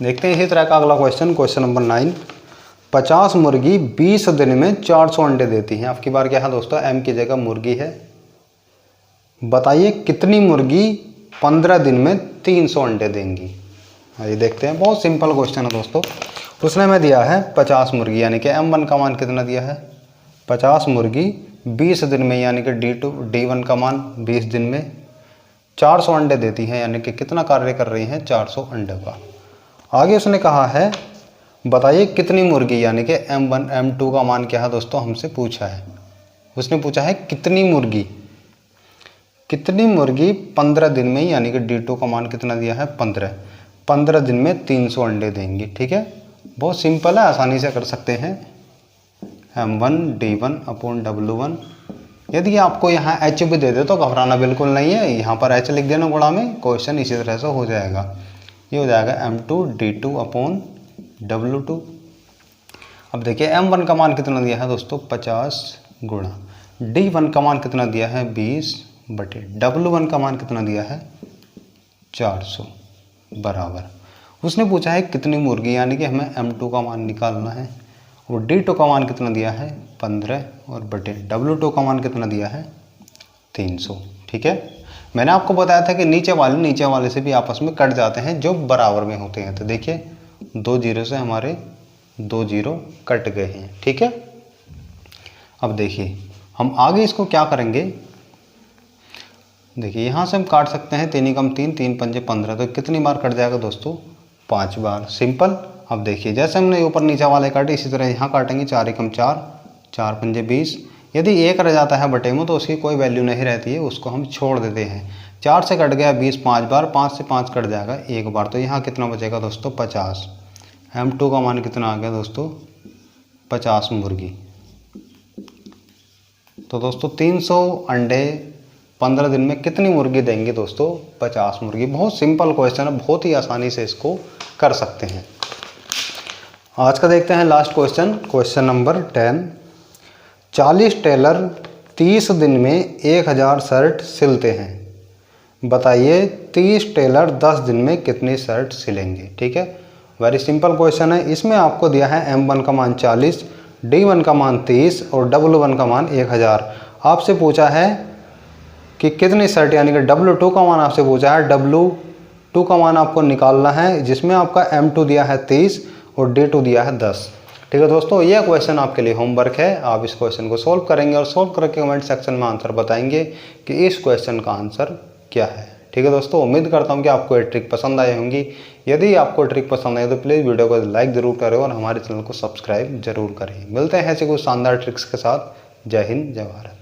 देखते हैं इसी तरह का अगला क्वेश्चन, क्वेश्चन नंबर 9। 50 मुर्गी 20 दिन में 400 अंडे देती हैं। आपकी बार क्या है दोस्तों? एम की जगह मुर्गी है। बताइए कितनी मुर्गी 15 दिन में 300 अंडे देंगी? आइए देखते हैं, बहुत सिंपल क्वेश्चन है दोस्तों। उसने हमें दिया है 50 मुर्गी, यानी कि M1 का मान कितना दिया है? 50 मुर्गी 20 दिन में, यानी कि D1 का मान 20 दिन में 400 अंडे देती हैं, यानी कि कितना कार्य कर रही हैं? 400 अंडे का। आगे उसने कहा है बताइए कितनी मुर्गी, यानी कि M1 M2 का मान क्या है दोस्तों? हमसे पूछा है, उसने पूछा है कितनी मुर्गी 15 दिन में, यानी कि D2 का मान कितना दिया है? 15 दिन में 300 अंडे देंगी। ठीक है, बहुत सिंपल है, आसानी से कर सकते हैं। M1 D1 upon W1। यदि आपको यहाँ H भी दे दे तो घबराना बिल्कुल नहीं है, यहाँ पर H लिख देना गुणा में, क्वेश्चन इसी तरह से हो जाएगा। ये हो जाएगा M2 D2 अपॉन W2। अब देखिए M1 का मान कितना दिया है दोस्तों? 50 गुणा D1 का मान कितना दिया है? 20 बटे W1 का मान कितना दिया है? 400 बराबर। उसने पूछा है कितनी मुर्गी, यानी कि हमें M2 का मान निकालना है, और D2 का मान कितना दिया है? 15, और बटे W2 का मान कितना दिया है? 300। ठीक है, मैंने आपको बताया था कि नीचे वाले से भी आपस में कट जाते हैं जो बराबर में होते हैं। तो देखिए 2 जीरो से हमारे 2 जीरो कट गए हैं। ठीक है, अब देखिए हम आगे इसको क्या करेंगे। देखिए यहाँ से हम काट सकते हैं 3 एकम 3, 3 पंजे 15, तो कितनी बार कट जाएगा दोस्तों? 5 बार। सिंपल। अब देखिए जैसे हमने ऊपर नीचे वाले काटे, इसी तरह यहाँ काटेंगे 4 एकम 4, 4 पंजे 20। यदि एक रह जाता है बटे में तो उसकी कोई वैल्यू नहीं रहती है, उसको हम छोड़ देते हैं। 4 से कट गया 20 5 बार, 5 से 5 कट जाएगा एक बार, तो यहाँ कितना बचेगा दोस्तों? 50। M2 का मान कितना आ गया दोस्तों? 50 मुर्गी। तो दोस्तों 300 अंडे 15 दिन में कितनी मुर्गी देंगे दोस्तों? 50 मुर्गी। बहुत सिंपल क्वेश्चन है, बहुत ही आसानी से इसको कर सकते हैं। आज का देखते हैं last question, question number 10। 40 tailor 30 दिन में 1000 शर्ट सिलते हैं। बताइए 30 टेलर 10 दिन में कितनी शर्ट सिलेंगे? ठीक है, वेरी सिंपल क्वेश्चन है। इसमें आपको दिया है M1 का मान 40, D1 का मान 30 और W1 का मान 1000। आपसे पूछा है कि कितनी शर्ट, यानी कि W2 का मान आपसे पूछा है। W2 का मान आपको निकालना है, जिसमें आपका M2 दिया है 30 और D2 दिया है 10। ठीक है दोस्तों, यह क्वेश्चन आपके लिए होमवर्क है। आप इस क्वेश्चन को सोल्व करेंगे और सोल्व करके कमेंट सेक्शन में आंसर बताएंगे कि इस क्वेश्चन का आंसर क्या है। ठीक है दोस्तों, उम्मीद करता हूँ कि आपको ये ट्रिक पसंद आई होंगी। यदि आपको ट्रिक पसंद आई तो प्लीज़ वीडियो को लाइक ज़रूर करें और हमारे चैनल को सब्सक्राइब जरूर करें। मिलते हैं ऐसे कुछ शानदार ट्रिक्स के साथ। जय हिंद, जय भारत।